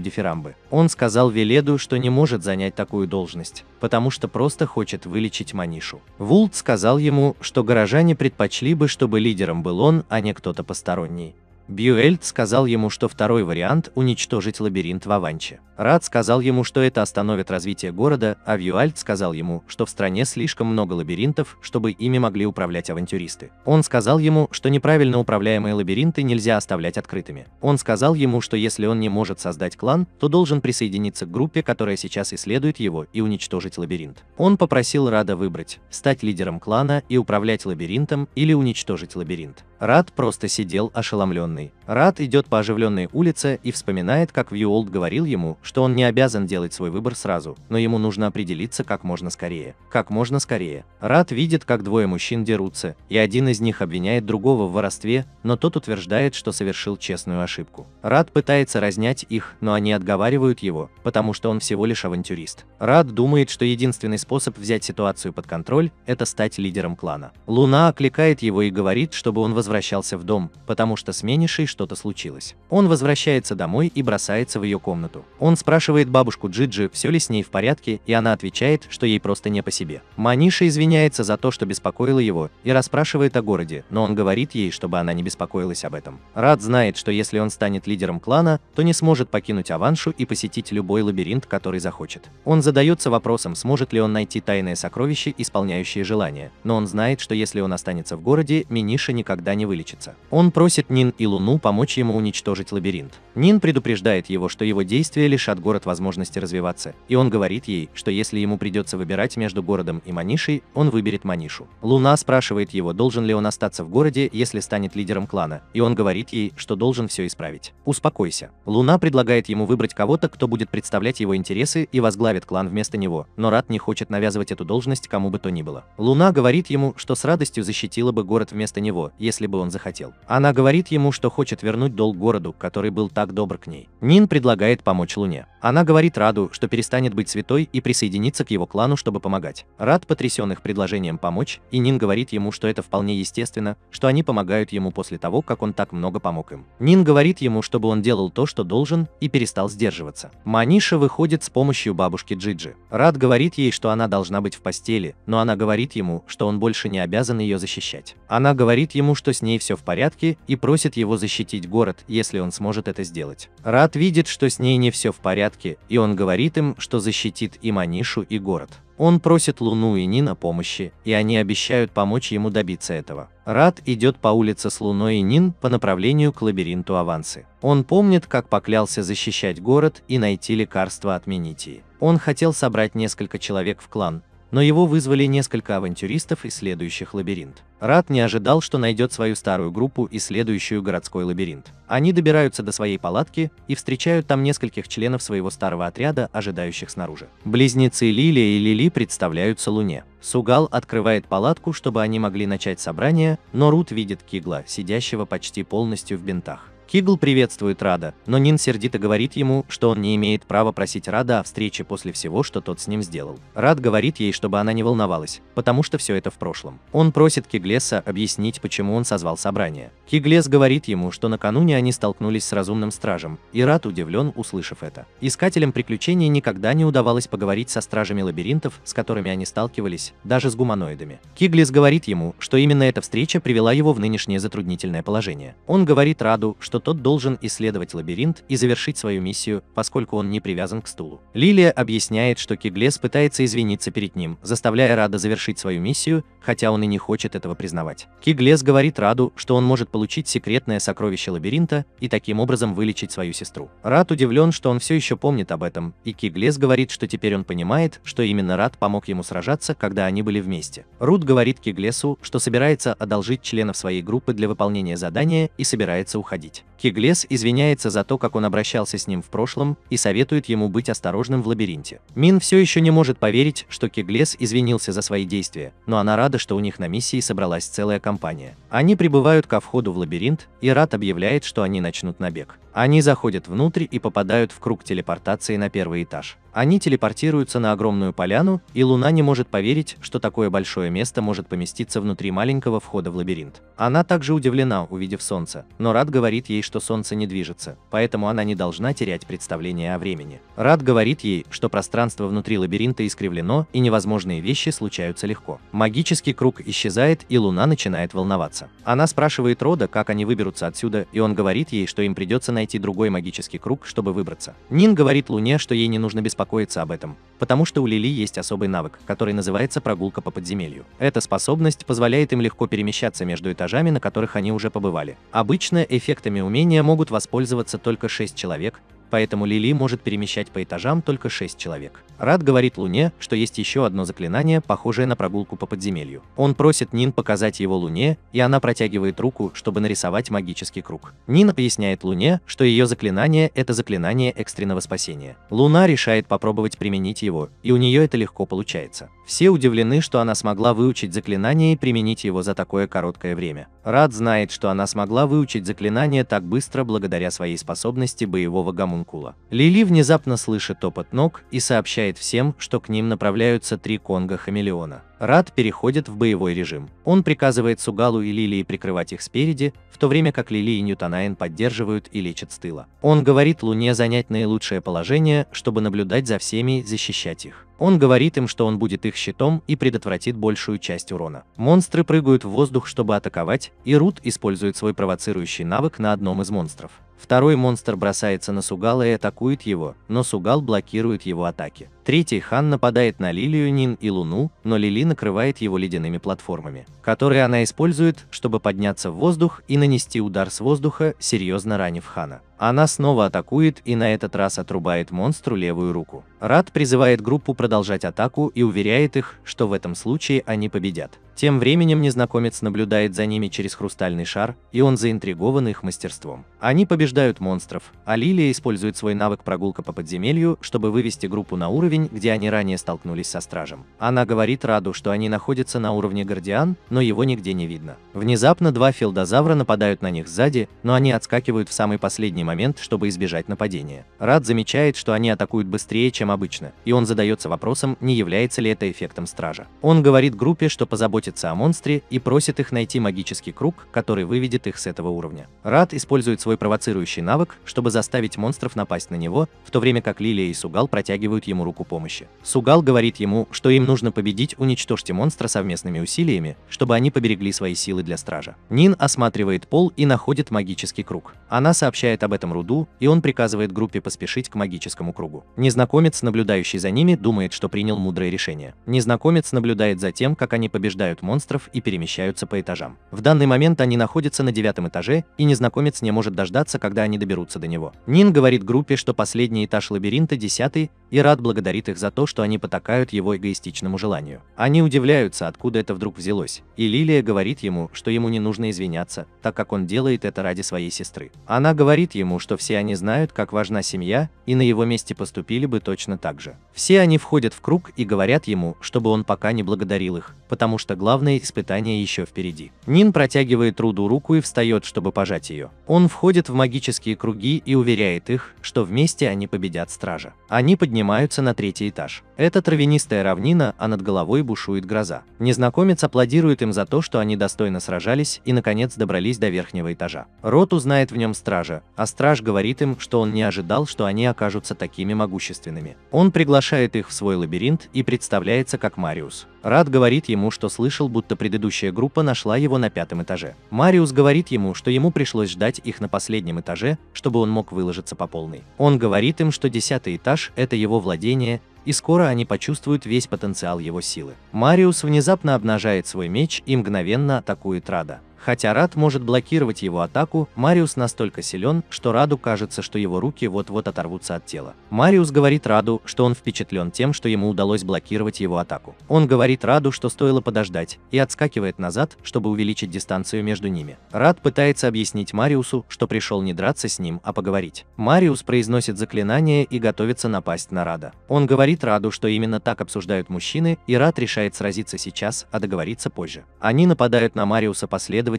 дифирамбы. Он сказал Веледу, что не может занять такую должность, потому что просто хочет вылечить Манишу. Вулт сказал ему, что горожане предпочли бы, чтобы лидером был он, а не кто-то посторонний. Бьюэльт сказал ему, что второй вариант – уничтожить лабиринт в Аванче. Рад сказал ему, что это остановит развитие города, а Вьюальт сказал ему, что в стране слишком много лабиринтов, чтобы ими могли управлять авантюристы. Он сказал ему, что неправильно управляемые лабиринты нельзя оставлять открытыми. Он сказал ему, что если он не может создать клан, то должен присоединиться к группе, которая сейчас исследует его, и уничтожить лабиринт. Он попросил Рада выбрать – стать лидером клана и управлять лабиринтом или уничтожить лабиринт. Рад просто сидел ошеломленный. Рад идет по оживленной улице и вспоминает, как Вьюолт говорил ему, что он не обязан делать свой выбор сразу, но ему нужно определиться как можно скорее. Как можно скорее. Рад видит, как двое мужчин дерутся, и один из них обвиняет другого в воровстве, но тот утверждает, что совершил честную ошибку. Рад пытается разнять их, но они отговаривают его, потому что он всего лишь авантюрист. Рад думает, что единственный способ взять ситуацию под контроль – это стать лидером клана. Луна окликает его и говорит, чтобы он возвращался в дом, потому что с Менишей что-то случилось. Он возвращается домой и бросается в ее комнату. Он спрашивает бабушку Джиджи, все ли с ней в порядке, и она отвечает, что ей просто не по себе. Маниша извиняется за то, что беспокоила его, и расспрашивает о городе, но он говорит ей, чтобы она не беспокоилась об этом. Рад знает, что если он станет лидером клана, то не сможет покинуть Аваншу и посетить любой лабиринт, который захочет. Он задается вопросом, сможет ли он найти тайное сокровище, исполняющее желания, но он знает, что если он останется в городе, Миниша никогда не вылечится. Он просит Нин и Луну помочь ему уничтожить лабиринт. Нин предупреждает его, что его действия лишат город возможности развиваться, и он говорит ей, что если ему придется выбирать между городом и Манишей, он выберет Манишу. Луна спрашивает его, должен ли он остаться в городе, если станет лидером клана, и он говорит ей, что должен все исправить. Успокойся. Луна предлагает ему выбрать кого-то, кто будет представлять его интересы и возглавит клан вместо него, но Рад не хочет навязывать эту должность кому бы то ни было. Луна говорит ему, что с радостью защитила бы город вместо него, если бы он захотел. Она говорит ему, что хочет вернуть долг городу, который был так добр к ней. Нин предлагает помочь Луне. Она говорит Раду, что перестанет быть святой и присоединится к его клану, чтобы помогать. Рад потрясен их предложением помочь, и Нин говорит ему, что это вполне естественно, что они помогают ему после того, как он так много помог им. Нин говорит ему, чтобы он делал то, что должен, и перестал сдерживаться. Маниша выходит с помощью бабушки Джиджи. Рад говорит ей, что она должна быть в постели, но она говорит ему, что он больше не обязан ее защищать. Она говорит ему, что с ней все в порядке, и просит его защитить город, если он сможет это сделать. Рад видит, что с ней не все в порядке, порядке, и он говорит им, что защитит и Манишу, и город. Он просит Луну и Нин о помощи, и они обещают помочь ему добиться этого. Рад идет по улице с Луной и Нин по направлению к лабиринту Авансы. Он помнит, как поклялся защищать город и найти лекарство от Менитии. Он хотел собрать несколько человек в клан, но его вызвали несколько авантюристов, исследующих лабиринт. Рад не ожидал, что найдет свою старую группу, исследующую городской лабиринт. Они добираются до своей палатки и встречают там нескольких членов своего старого отряда, ожидающих снаружи. Близнецы Лилия и Лили представляются Луне. Сугал открывает палатку, чтобы они могли начать собрание, но Рут видит Кигла, сидящего почти полностью в бинтах. Кигл приветствует Рада, но Нин сердито говорит ему, что он не имеет права просить Рада о встрече после всего, что тот с ним сделал. Рад говорит ей, чтобы она не волновалась, потому что все это в прошлом. Он просит Киглеса объяснить, почему он созвал собрание. Киглес говорит ему, что накануне они столкнулись с разумным стражем, и Рад удивлен, услышав это. Искателям приключений никогда не удавалось поговорить со стражами лабиринтов, с которыми они сталкивались, даже с гуманоидами. Киглес говорит ему, что именно эта встреча привела его в нынешнее затруднительное положение. Он говорит Раду, что тот должен исследовать лабиринт и завершить свою миссию, поскольку он не привязан к стулу. Лилия объясняет, что Киглес пытается извиниться перед ним, заставляя Рада завершить свою миссию, хотя он и не хочет этого признавать. Киглес говорит Раду, что он может получить секретное сокровище лабиринта и таким образом вылечить свою сестру. Рад удивлен, что он все еще помнит об этом, и Киглес говорит, что теперь он понимает, что именно Рад помог ему сражаться, когда они были вместе. Рут говорит Киглесу, что собирается одолжить членов своей группы для выполнения задания и собирается уходить. Киглес извиняется за то, как он обращался с ним в прошлом, и советует ему быть осторожным в лабиринте. Мин все еще не может поверить, что Киглес извинился за свои действия, но она рада, что у них на миссии собралась целая компания. Они прибывают ко входу в лабиринт, и Рад объявляет, что они начнут набег. Они заходят внутрь и попадают в круг телепортации на первый этаж. Они телепортируются на огромную поляну, и Луна не может поверить, что такое большое место может поместиться внутри маленького входа в лабиринт. Она также удивлена, увидев Солнце, но Рад говорит ей, что Солнце не движется, поэтому она не должна терять представление о времени. Рад говорит ей, что пространство внутри лабиринта искривлено, и невозможные вещи случаются легко. Магический круг исчезает, и Луна начинает волноваться. Она спрашивает Рода, как они выберутся отсюда, и он говорит ей, что им придется найти другой магический круг, чтобы выбраться. Нин говорит Луне, что ей не нужно беспокоиться об этом, потому что у Лили есть особый навык, который называется прогулка по подземелью. Эта способность позволяет им легко перемещаться между этажами, на которых они уже побывали. Обычно эффектами умения могут воспользоваться только 6 человек, поэтому Лили может перемещать по этажам только 6 человек. Рад говорит Луне, что есть еще одно заклинание, похожее на прогулку по подземелью. Он просит Нин показать его Луне, и она протягивает руку, чтобы нарисовать магический круг. Нин поясняет Луне, что ее заклинание – это заклинание экстренного спасения. Луна решает попробовать применить его, и у нее это легко получается. Все удивлены, что она смогла выучить заклинание и применить его за такое короткое время. Рад знает, что она смогла выучить заклинание так быстро благодаря своей способности боевого гомункула. Лили внезапно слышит топот ног и сообщает всем, что к ним направляются 3 конга-хамелеона. Рад переходит в боевой режим. Он приказывает Сугалу и Лилии прикрывать их спереди, в то время как Лили и Ньютонайн поддерживают и лечат с тыла. Он говорит Луне занять наилучшее положение, чтобы наблюдать за всеми и защищать их. Он говорит им, что он будет их щитом и предотвратит большую часть урона. Монстры прыгают в воздух, чтобы атаковать, и Рут использует свой провоцирующий навык на одном из монстров. Второй монстр бросается на Сугала и атакует его, но Сугал блокирует его атаки. Третий Хан нападает на Лилию, Нин и Луну, но Лили накрывает его ледяными платформами, которые она использует, чтобы подняться в воздух и нанести удар с воздуха, серьезно ранив Хана. Она снова атакует и на этот раз отрубает монстру левую руку. Рад призывает группу продолжать атаку и уверяет их, что в этом случае они победят. Тем временем незнакомец наблюдает за ними через хрустальный шар, и он заинтригован их мастерством. Они побеждают монстров, а Лилия использует свой навык прогулка по подземелью, чтобы вывести группу на уровень, где они ранее столкнулись со стражем. Она говорит Раду, что они находятся на уровне Гардиан, но его нигде не видно. Внезапно 2 филдозавра нападают на них сзади, но они отскакивают в самый последний момент, чтобы избежать нападения. Рад замечает, что они атакуют быстрее, чем обычно, и он задается вопросом, не является ли это эффектом стража. Он говорит группе, что позаботится о монстре, и просит их найти магический круг, который выведет их с этого уровня. Рад использует свой провоцирующий навык, чтобы заставить монстров напасть на него, в то время как Лилия и Сугал протягивают ему руку руку помощи. Сугал говорит ему, что им нужно победить, уничтожьте монстра совместными усилиями, чтобы они поберегли свои силы для стража. Нин осматривает пол и находит магический круг. Она сообщает об этом Руду, и он приказывает группе поспешить к магическому кругу. Незнакомец, наблюдающий за ними, думает, что принял мудрое решение. Незнакомец наблюдает за тем, как они побеждают монстров и перемещаются по этажам. В данный момент они находятся на 9-м этаже, и незнакомец не может дождаться, когда они доберутся до него. Нин говорит группе, что последний этаж лабиринта 10-й, и Рад благодарит их за то, что они потакают его эгоистичному желанию. Они удивляются, откуда это вдруг взялось, и Лилия говорит ему, что ему не нужно извиняться, так как он делает это ради своей сестры. Она говорит ему, что все они знают, как важна семья, и на его месте поступили бы точно так же. Все они входят в круг и говорят ему, чтобы он пока не благодарил их, потому что главное испытание еще впереди. Нин протягивает Руду руку и встает, чтобы пожать ее. Он входит в магические круги и уверяет их, что вместе они победят стража. Они поднимаются на 3-й этаж. Это травянистая равнина, а над головой бушует гроза. Незнакомец аплодирует им за то, что они достойно сражались и наконец добрались до верхнего этажа. Рот узнает в нем стража, а страж говорит им, что он не ожидал, что они окажутся такими могущественными. Он приглашает их в свой лабиринт и представляется как Мариус. Рад говорит ему, что слышал, будто предыдущая группа нашла его на 5-м этаже. Мариус говорит ему, что ему пришлось ждать их на последнем этаже, чтобы он мог выложиться по полной. Он говорит им, что 10-й этаж – это его владение, и скоро они почувствуют весь потенциал его силы. Мариус внезапно обнажает свой меч и мгновенно атакует Рада. Хотя Рад может блокировать его атаку, Мариус настолько силен, что Раду кажется, что его руки вот-вот оторвутся от тела. Мариус говорит Раду, что он впечатлен тем, что ему удалось блокировать его атаку. Он говорит Раду, что стоило подождать, и отскакивает назад, чтобы увеличить дистанцию между ними. Рад пытается объяснить Мариусу, что пришел не драться с ним, а поговорить. Мариус произносит заклинание и готовится напасть на Рада. Он говорит Раду, что именно так обсуждают мужчины, и Рад решает сразиться сейчас, а договориться позже. Они нападают на Мариуса последовательно,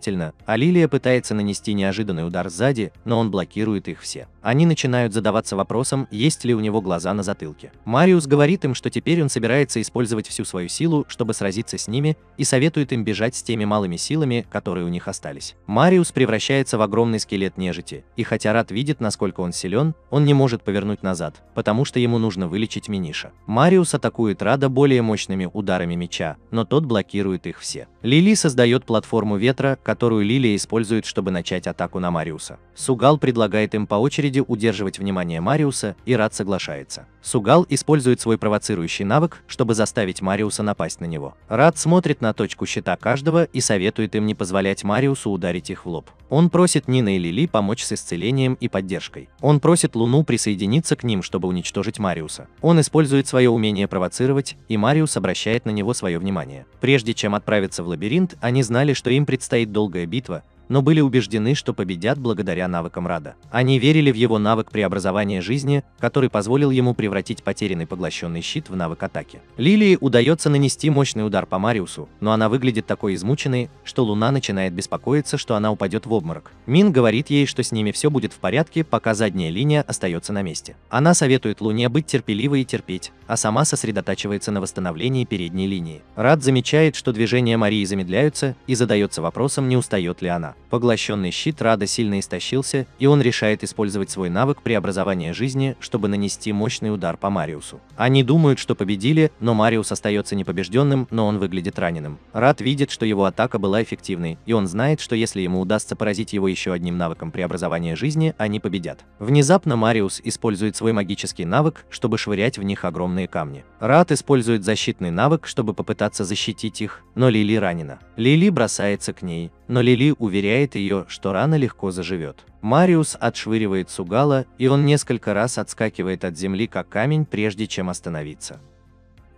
а Лилия пытается нанести неожиданный удар сзади, но он блокирует их все. Они начинают задаваться вопросом, есть ли у него глаза на затылке. Мариус говорит им, что теперь он собирается использовать всю свою силу, чтобы сразиться с ними, и советует им бежать с теми малыми силами, которые у них остались. Мариус превращается в огромный скелет нежити, и хотя Рад видит, насколько он силен, он не может повернуть назад, потому что ему нужно вылечить Миниша. Мариус атакует Рада более мощными ударами меча, но тот блокирует их все. Лили создает платформу ветра, которую Лилия использует, чтобы начать атаку на Мариуса. Сугал предлагает им по очереди удерживать внимание Мариуса, и Рад соглашается. Сугал использует свой провоцирующий навык, чтобы заставить Мариуса напасть на него. Рад смотрит на точку щита каждого и советует им не позволять Мариусу ударить их в лоб. Он просит Нина и Лили помочь с исцелением и поддержкой. Он просит Луну присоединиться к ним, чтобы уничтожить Мариуса. Он использует свое умение провоцировать, и Мариус обращает на него свое внимание. Прежде чем отправиться в лабиринт, они знали, что им предстоит долгая битва, но были убеждены, что победят благодаря навыкам Рада. Они верили в его навык преобразования жизни, который позволил ему превратить потерянный поглощенный щит в навык атаки. Лилии удается нанести мощный удар по Мариусу, но она выглядит такой измученной, что Луна начинает беспокоиться, что она упадет в обморок. Мин говорит ей, что с ними все будет в порядке, пока задняя линия остается на месте. Она советует Луне быть терпеливой и терпеть, а сама сосредотачивается на восстановлении передней линии. Рад замечает, что движения Марии замедляются, и задается вопросом, не устает ли она. Поглощенный щит Рада сильно истощился, и он решает использовать свой навык преобразования жизни, чтобы нанести мощный удар по Мариусу. Они думают, что победили, но Мариус остается непобежденным, но он выглядит раненым. Рад видит, что его атака была эффективной, и он знает, что если ему удастся поразить его еще одним навыком преобразования жизни, они победят. Внезапно Мариус использует свой магический навык, чтобы швырять в них огромные камни. Рад использует защитный навык, чтобы попытаться защитить их, но Лили ранена. Лили бросается к ней, но Лили уверяет ее, что рана легко заживет. Мариус отшвыривает Сугала, и он несколько раз отскакивает от земли как камень, прежде чем остановиться.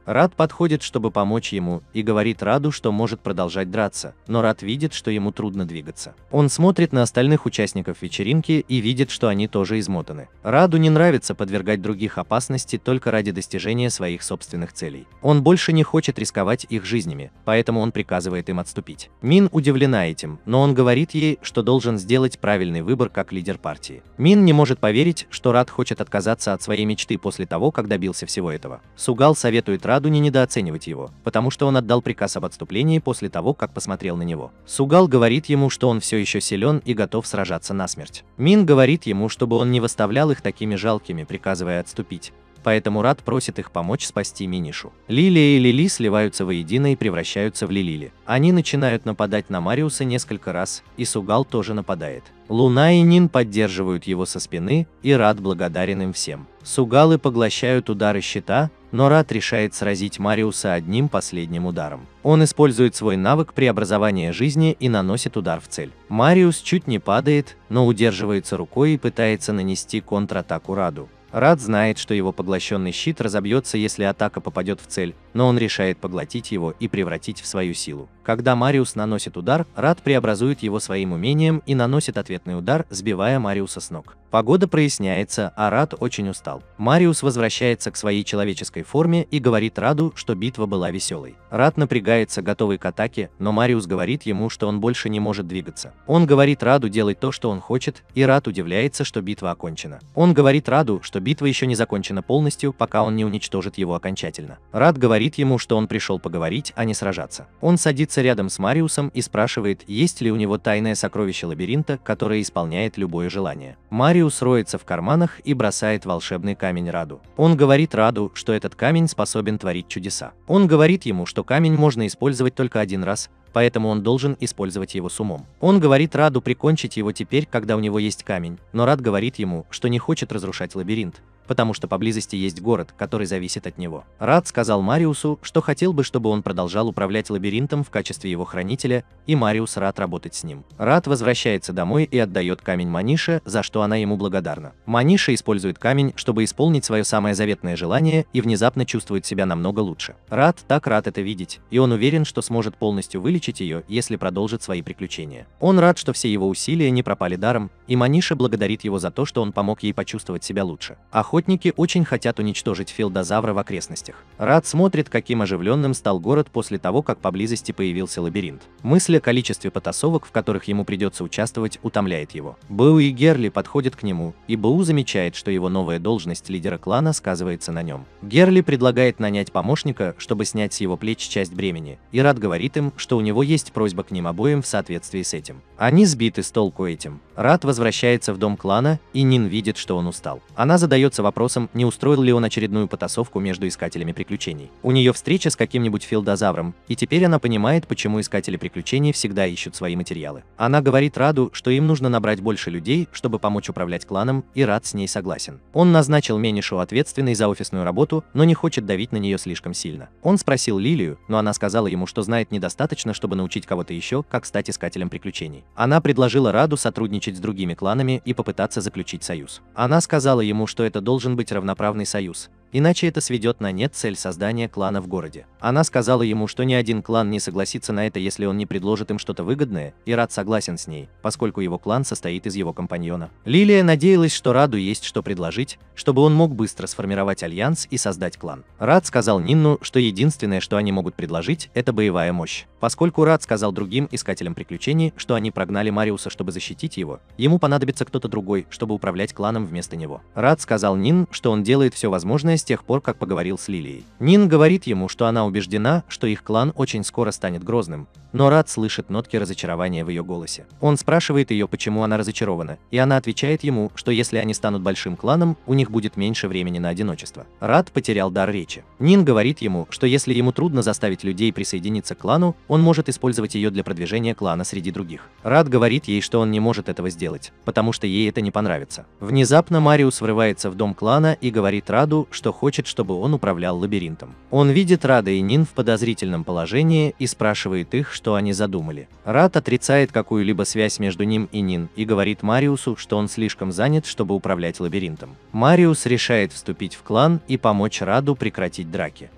Рад подходит, чтобы помочь ему, и говорит Раду, что может продолжать драться, но Рад видит, что ему трудно двигаться. Он смотрит на остальных участников вечеринки и видит, что они тоже измотаны. Раду не нравится подвергать других опасности только ради достижения своих собственных целей. Он больше не хочет рисковать их жизнями, поэтому он приказывает им отступить. Мин удивлена этим, но он говорит ей, что должен сделать правильный выбор как лидер партии. Мин не может поверить, что Рад хочет отказаться от своей мечты после того, как добился всего этого. Сугал советует Раду не недооценивать его, потому что он отдал приказ об отступлении после того, как посмотрел на него. Сугал говорит ему, что он все еще силен и готов сражаться насмерть. Мин говорит ему, чтобы он не выставлял их такими жалкими, приказывая отступить. поэтому Рад просит их помочь спасти Минишу. Лилия и Лили сливаются воедино и превращаются в Лилили. Они начинают нападать на Мариуса несколько раз, и Сугал тоже нападает. Луна и Нин поддерживают его со спины, и Рад благодарен им всем. Сугалы поглощают удары щита, но Рад решает сразить Мариуса одним последним ударом. Он использует свой навык преобразования жизни и наносит удар в цель. Мариус чуть не падает, но удерживается рукой и пытается нанести контратаку Раду. Рад знает, что его поглощенный щит разобьется, если атака попадет в цель, но он решает поглотить его и превратить в свою силу. Когда Мариус наносит удар, Рад преобразует его своим умением и наносит ответный удар, сбивая Мариуса с ног. Погода проясняется, а Рад очень устал. Мариус возвращается к своей человеческой форме и говорит Раду, что битва была веселой. Рад напрягается, готовый к атаке, но Мариус говорит ему, что он больше не может двигаться. Он говорит Раду делать то, что он хочет, и Рад удивляется, что битва окончена. Он говорит Раду, что битва еще не закончена полностью, пока он не уничтожит его окончательно. Рад говорит ему, что он пришел поговорить, а не сражаться. Он садится рядом с Мариусом и спрашивает, есть ли у него тайное сокровище лабиринта, которое исполняет любое желание. Мариус роется в карманах и бросает волшебный камень Раду. Он говорит Раду, что этот камень способен творить чудеса. Он говорит ему, что камень можно использовать только один раз, поэтому он должен использовать его с умом. Он говорит Раду прикончить его теперь, когда у него есть камень, но Рад говорит ему, что не хочет разрушать лабиринт, потому что поблизости есть город, который зависит от него. Рад сказал Мариусу, что хотел бы, чтобы он продолжал управлять лабиринтом в качестве его хранителя, и Мариус рад работать с ним. Рад возвращается домой и отдает камень Манише, за что она ему благодарна. Маниша использует камень, чтобы исполнить свое самое заветное желание, и внезапно чувствует себя намного лучше. Рад так рад это видеть, и он уверен, что сможет полностью вылечить ее, если продолжит свои приключения. Он рад, что все его усилия не пропали даром, и Маниша благодарит его за то, что он помог ей почувствовать себя лучше. Охотники очень хотят уничтожить филдозавра в окрестностях. Рад смотрит, каким оживленным стал город после того, как поблизости появился лабиринт. Мысль о количестве потасовок, в которых ему придется участвовать, утомляет его. Бэу и Герли подходят к нему, и Бэу замечает, что его новая должность лидера клана сказывается на нем. Герли предлагает нанять помощника, чтобы снять с его плеч часть бремени, и Рад говорит им, что у него есть просьба к ним обоим в соответствии с этим. Они сбиты с толку этим. Рад возвращается в дом клана, и Нин видит, что он устал. Она задается вопросом, не устроил ли он очередную потасовку между искателями приключений. У нее встреча с каким-нибудь филдозавром, и теперь она понимает, почему искатели приключений всегда ищут свои материалы. Она говорит Раду, что им нужно набрать больше людей, чтобы помочь управлять кланом, и Рад с ней согласен. Он назначил Минишу ответственной за офисную работу, но не хочет давить на нее слишком сильно. Он спросил Лилию, но она сказала ему, что знает недостаточно, чтобы научить кого-то еще, как стать искателем приключений. Она предложила Раду сотрудничать с другими кланами и попытаться заключить союз. Она сказала ему, что это должен быть равноправный союз, иначе это сведет на нет цель создания клана в городе. Она сказала ему, что ни один клан не согласится на это, если он не предложит им что-то выгодное, и Рад согласен с ней, поскольку его клан состоит из его компаньона. Лилия надеялась, что Раду есть что предложить, чтобы он мог быстро сформировать альянс и создать клан. Рад сказал Нинну, что единственное, что они могут предложить, это боевая мощь. Поскольку Рад сказал другим искателям приключений, что они прогнали Мариуса, чтобы защитить его, ему понадобится кто-то другой, чтобы управлять кланом вместо него. Рад сказал Нин, что он делает все возможное с тех пор, как поговорил с Лилией. Нин говорит ему, что она убеждена, что их клан очень скоро станет грозным, но Рад слышит нотки разочарования в ее голосе. Он спрашивает ее, почему она разочарована, и она отвечает ему, что если они станут большим кланом, у них будет меньше времени на одиночество. Рад потерял дар речи. Нин говорит ему, что если ему трудно заставить людей присоединиться к клану, он может использовать ее для продвижения клана среди других. Рад говорит ей, что он не может этого сделать, потому что ей это не понравится. Внезапно Мариус врывается в дом клана и говорит Раду, что хочет, чтобы он управлял лабиринтом. Он видит Рада и Нин в подозрительном положении и спрашивает их, что они задумали. Рад отрицает какую-либо связь между ним и Нин и говорит Мариусу, что он слишком занят, чтобы управлять лабиринтом. Мариус решает вступить в клан и помочь Раду прекратить драки.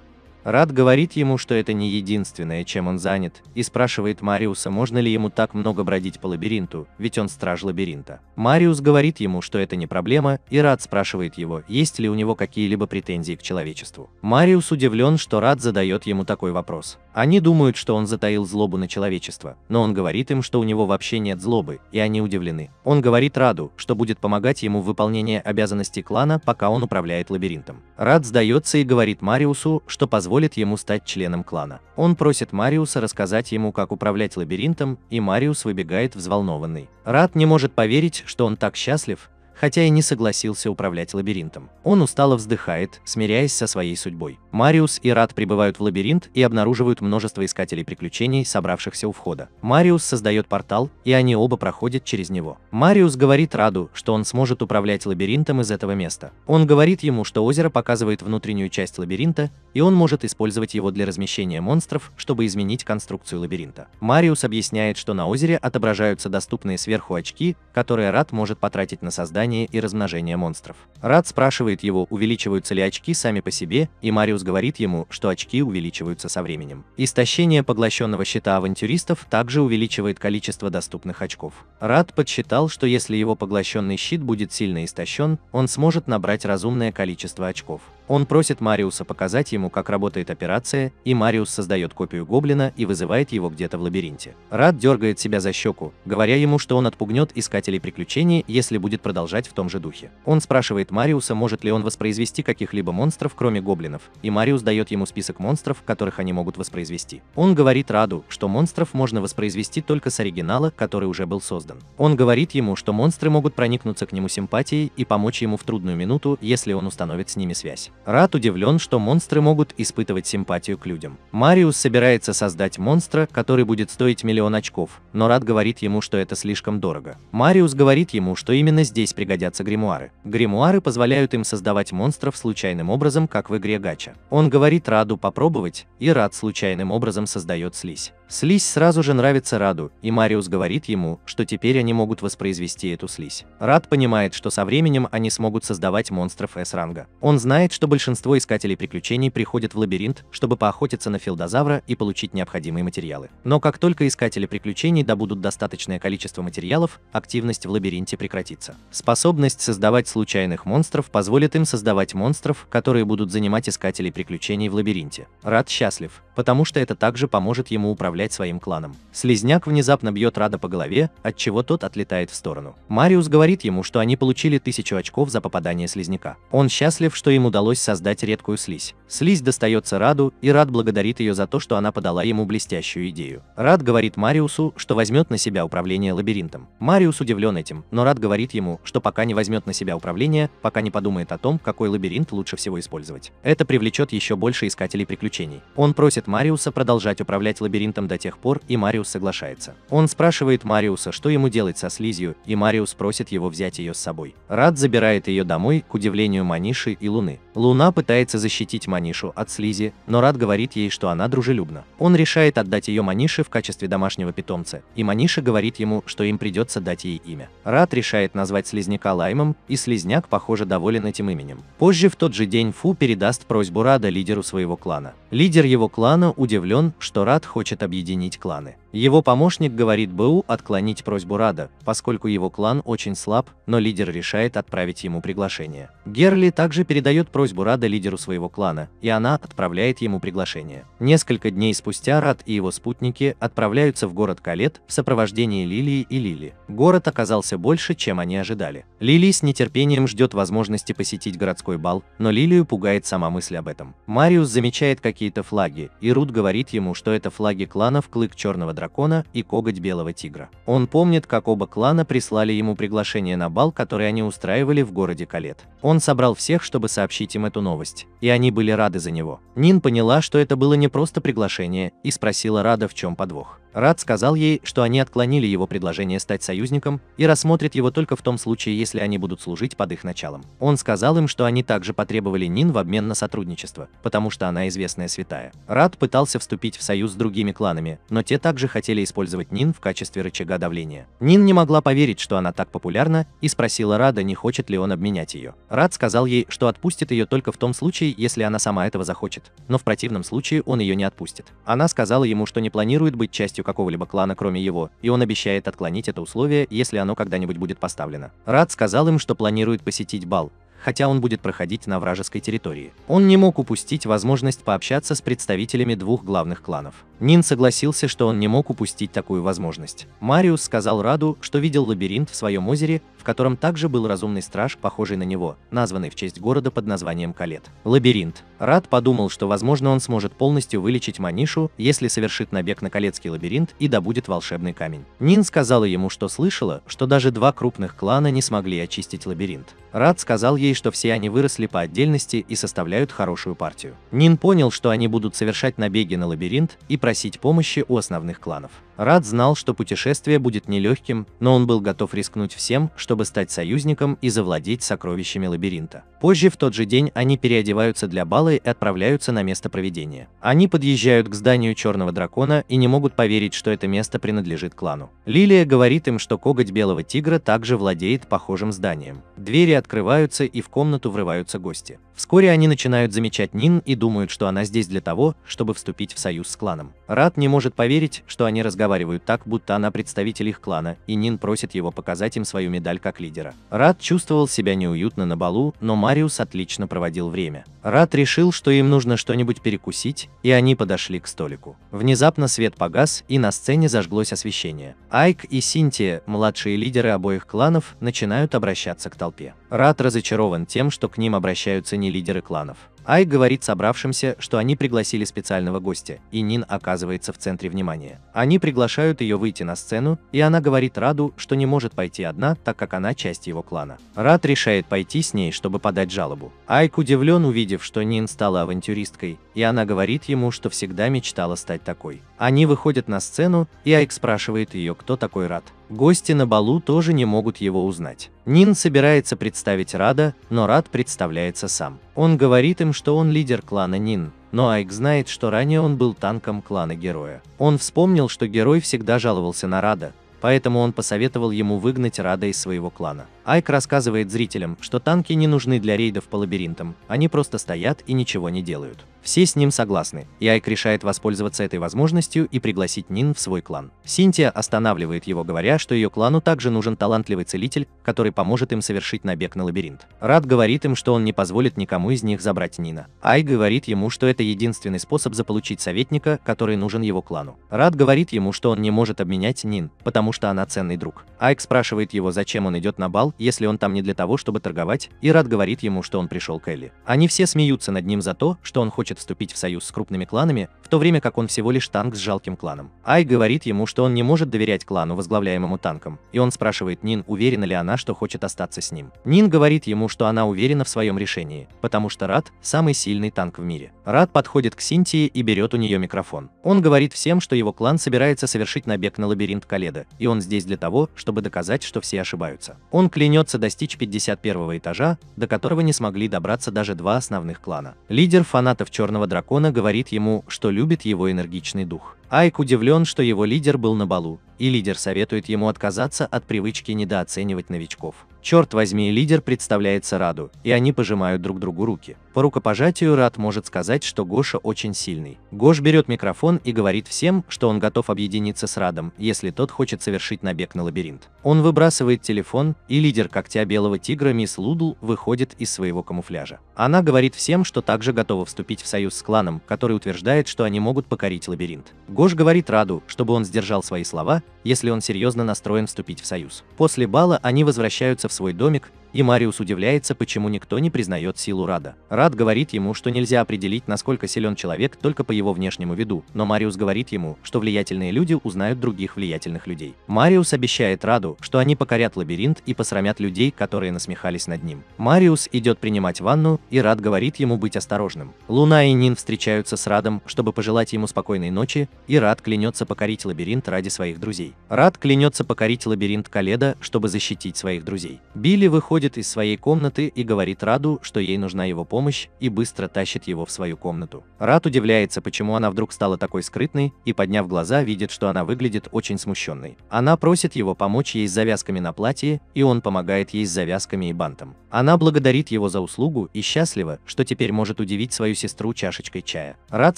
Рад говорит ему, что это не единственное, чем он занят, и спрашивает Мариуса, можно ли ему так много бродить по лабиринту, ведь он страж лабиринта. Мариус говорит ему, что это не проблема, и Рад спрашивает его, есть ли у него какие-либо претензии к человечеству. Мариус удивлен, что Рад задает ему такой вопрос. Они думают, что он затаил злобу на человечество, но он говорит им, что у него вообще нет злобы, и они удивлены. Он говорит Раду, что будет помогать ему в выполнении обязанностей клана, пока он управляет лабиринтом. Рад сдается и говорит Мариусу, что позволит ему стать членом клана. Он просит Мариуса рассказать ему, как управлять лабиринтом, и Мариус выбегает взволнованный. Рад не может поверить, что он так счастлив, хотя и не согласился управлять лабиринтом. Он устало вздыхает, смиряясь со своей судьбой. Мариус и Рад прибывают в лабиринт и обнаруживают множество искателей приключений, собравшихся у входа. Мариус создает портал, и они оба проходят через него. Мариус говорит Раду, что он сможет управлять лабиринтом из этого места. Он говорит ему, что озеро показывает внутреннюю часть лабиринта, и он может использовать его для размещения монстров, чтобы изменить конструкцию лабиринта. Мариус объясняет, что на озере отображаются доступные сверху очки, которые Рад может потратить на создание и размножение монстров. Рад спрашивает его, увеличиваются ли очки сами по себе, и Мариус говорит ему, что очки увеличиваются со временем. Истощение поглощенного щита авантюристов также увеличивает количество доступных очков. Рад подсчитал, что если его поглощенный щит будет сильно истощен, он сможет набрать разумное количество очков. Он просит Мариуса показать ему, как работает операция, и Мариус создает копию гоблина и вызывает его где-то в лабиринте. Рад дергает себя за щеку, говоря ему, что он отпугнет искателей приключений, если будет продолжать в том же духе. Он спрашивает Мариуса, может ли он воспроизвести каких-либо монстров, кроме гоблинов, и Мариус дает ему список монстров, которых они могут воспроизвести. Он говорит Раду, что монстров можно воспроизвести только с оригинала, который уже был создан. Он говорит ему, что монстры могут проникнуться к нему симпатией и помочь ему в трудную минуту, если он установит с ними связь. Рад удивлен, что монстры могут испытывать симпатию к людям. Мариус собирается создать монстра, который будет стоить 1 000 000 очков, но Рад говорит ему, что это слишком дорого. Мариус говорит ему, что именно здесь пригодятся гримуары. Гримуары позволяют им создавать монстров случайным образом, как в игре Гача. Он говорит Раду попробовать, и Рад случайным образом создает слизь. Слизь сразу же нравится Раду, и Мариус говорит ему, что теперь они могут воспроизвести эту слизь. Рад понимает, что со временем они смогут создавать монстров S-ранга. Он знает, что большинство искателей приключений приходят в лабиринт, чтобы поохотиться на филдозавра и получить необходимые материалы. Но как только искатели приключений добудут достаточное количество материалов, активность в лабиринте прекратится. Способность создавать случайных монстров позволит им создавать монстров, которые будут занимать искателей приключений в лабиринте. Рад счастлив, потому что это также поможет ему управлять своим кланом. Слизняк внезапно бьет Рада по голове, отчего тот отлетает в сторону. Мариус говорит ему, что они получили 1000 очков за попадание слизняка. Он счастлив, что им удалось создать редкую слизь. Слизь достается Раду, и Рад благодарит ее за то, что она подала ему блестящую идею. Рад говорит Мариусу, что возьмет на себя управление лабиринтом. Мариус удивлен этим, но Рад говорит ему, что пока не возьмет на себя управление, пока не подумает о том, какой лабиринт лучше всего использовать. Это привлечет еще больше искателей приключений. Он просит Мариуса продолжать управлять лабиринтом до тех пор, и Мариус соглашается. Он спрашивает Мариуса, что ему делать со слизью, и Мариус просит его взять ее с собой. Рад забирает ее домой, к удивлению Маниши и Луны. Луна пытается защитить Манишу от слизи, но Рад говорит ей, что она дружелюбна. Он решает отдать ее Манише в качестве домашнего питомца, и Маниша говорит ему, что им придется дать ей имя. Рад решает назвать слизняка Лаймом, и слизняк, похоже, доволен этим именем. Позже в тот же день Фу передаст просьбу Рада лидеру своего клана. Лидер его клана удивлен, что Рад хочет объединить кланы. Его помощник говорит Бэу отклонить просьбу Рада, поскольку его клан очень слаб, но лидер решает отправить ему приглашение. Герли также передает просьбу Рада лидеру своего клана, и она отправляет ему приглашение. Несколько дней спустя Рад и его спутники отправляются в город Калет в сопровождении Лилии и Лили. Город оказался больше, чем они ожидали. Лили с нетерпением ждет возможности посетить городской бал, но Лилию пугает сама мысль об этом. Мариус замечает какие-то флаги, и Рут говорит ему, что это флаги кланов Клык Черного Дракона и Коготь Белого Тигра. Он помнит, как оба клана прислали ему приглашение на бал, который они устраивали в городе Калет. Он собрал всех, чтобы сообщить им эту новость, и они были рады за него. Нин поняла, что это было не просто приглашение, и спросила Рада, в чем подвох. Рад сказал ей, что они отклонили его предложение стать союзником и рассмотрят его только в том случае, если они будут служить под их началом. Он сказал им, что они также потребовали Нин в обмен на сотрудничество, потому что она известная святая. Рад пытался вступить в союз с другими кланами, но те также хотели использовать Нин в качестве рычага давления. Нин не могла поверить, что она так популярна, и спросила Рада, не хочет ли он обменять ее. Рад сказал ей, что отпустит ее только в том случае, если она сама этого захочет, но в противном случае он ее не отпустит. Она сказала ему, что не планирует быть частью какого-либо клана, кроме его, и он обещает отклонить это условие, если оно когда-нибудь будет поставлено. Рад сказал им, что планирует посетить бал, хотя он будет проходить на вражеской территории. Он не мог упустить возможность пообщаться с представителями двух главных кланов. Нин согласился, что он не мог упустить такую возможность. Мариус сказал Раду, что видел лабиринт в своем озере, в котором также был разумный страж, похожий на него, названный в честь города под названием Калет. Лабиринт. Рад подумал, что возможно он сможет полностью вылечить Манишу, если совершит набег на Калетский лабиринт и добудет волшебный камень. Нин сказала ему, что слышала, что даже два крупных клана не смогли очистить лабиринт. Рад сказал ей, что все они выросли по отдельности и составляют хорошую партию. Нин понял, что они будут совершать набеги на лабиринт и просить помощи у основных кланов. Рад знал, что путешествие будет нелегким, но он был готов рискнуть всем, чтобы стать союзником и завладеть сокровищами лабиринта. Позже в тот же день они переодеваются для бала и отправляются на место проведения. Они подъезжают к зданию Черного Дракона и не могут поверить, что это место принадлежит клану. Лилия говорит им, что коготь Белого Тигра также владеет похожим зданием. Двери открываются и в комнату врываются гости. Вскоре они начинают замечать Нин и думают, что она здесь для того, чтобы вступить в союз с кланом. Рад не может поверить, что они разговаривают так, будто она представитель их клана, и Нин просит его показать им свою медаль как лидера. Рад чувствовал себя неуютно на балу, но Мариус отлично проводил время. Рад решил, что им нужно что-нибудь перекусить, и они подошли к столику. Внезапно свет погас, и на сцене зажглось освещение. Айк и Синтия, младшие лидеры обоих кланов, начинают обращаться к толпе. Рад разочарован тем, что к ним обращаются не лидеры кланов. Айк говорит собравшимся, что они пригласили специального гостя, и Нин оказывается в центре внимания. Они приглашают ее выйти на сцену, и она говорит Раду, что не может пойти одна, так как она часть его клана. Рад решает пойти с ней, чтобы подать жалобу. Айк удивлен, увидев, что Нин стала авантюристкой, и она говорит ему, что всегда мечтала стать такой. Они выходят на сцену, и Айк спрашивает ее, кто такой Рад. Гости на балу тоже не могут его узнать. Нин собирается представить Рада, но Рад представляется сам. Он говорит им, что он лидер клана Нин, но Айк знает, что ранее он был танком клана Героя. Он вспомнил, что Герой всегда жаловался на Рада, поэтому он посоветовал ему выгнать Рада из своего клана. Айк рассказывает зрителям, что танки не нужны для рейдов по лабиринтам, они просто стоят и ничего не делают. Все с ним согласны, и Айк решает воспользоваться этой возможностью и пригласить Нин в свой клан. Синтия останавливает его, говоря, что ее клану также нужен талантливый целитель, который поможет им совершить набег на лабиринт. Рад говорит им, что он не позволит никому из них забрать Нина. Айк говорит ему, что это единственный способ заполучить советника, который нужен его клану. Рад говорит ему, что он не может обменять Нин, потому что она ценный друг. Айк спрашивает его, зачем он идет на бал, если он там не для того, чтобы торговать, и Рад говорит ему, что он пришел к Элли. Они все смеются над ним за то, что он хочет вступить в союз с крупными кланами, в то время как он всего лишь танк с жалким кланом. Айк говорит ему, что он не может доверять клану, возглавляемому танком, и он спрашивает Нин, уверена ли она, что хочет остаться с ним. Нин говорит ему, что она уверена в своем решении, потому что Рад – самый сильный танк в мире. Рад подходит к Синтии и берет у нее микрофон. Он говорит всем, что его клан собирается совершить набег на лабиринт Каледа, и он здесь для того, чтобы доказать, что все ошибаются. Он клянется достичь 51-го этажа, до которого не смогли добраться даже два основных клана. Лидер фанатов Черного Дракона говорит ему, что любит его энергичный дух. Айк удивлен, что его лидер был на балу, и лидер советует ему отказаться от привычки недооценивать новичков. Черт возьми, лидер представляется Раду, и они пожимают друг другу руки. По рукопожатию Рад может сказать, что Гоша очень сильный. Гош берет микрофон и говорит всем, что он готов объединиться с Радом, если тот хочет совершить набег на лабиринт. Он выбрасывает телефон, и лидер когтя Белого Тигра мисс Лудл выходит из своего камуфляжа. Она говорит всем, что также готова вступить в союз с кланом, который утверждает, что они могут покорить лабиринт. Гош говорит Раду, чтобы он сдержал свои слова, если он серьезно настроен вступить в союз. После бала они возвращаются в свой домик, и Мариус удивляется, почему никто не признает силу Рада. Рад говорит ему, что нельзя определить, насколько силен человек только по его внешнему виду, но Мариус говорит ему, что влиятельные люди узнают других влиятельных людей. Мариус обещает Раду, что они покорят лабиринт и посрамят людей, которые насмехались над ним. Мариус идет принимать ванну, и Рад говорит ему быть осторожным. Луна и Нин встречаются с Радом, чтобы пожелать ему спокойной ночи, и Рад клянется покорить лабиринт ради своих друзей. Рад клянется покорить лабиринт Каледа, чтобы защитить своих друзей. Билли выходит из своей комнаты и говорит Раду, что ей нужна его помощь, и быстро тащит его в свою комнату. Рад удивляется, почему она вдруг стала такой скрытной, и, подняв глаза, видит, что она выглядит очень смущенной. Она просит его помочь ей с завязками на платье, и он помогает ей с завязками и бантом. Она благодарит его за услугу и счастлива, что теперь может удивить свою сестру чашечкой чая. Рад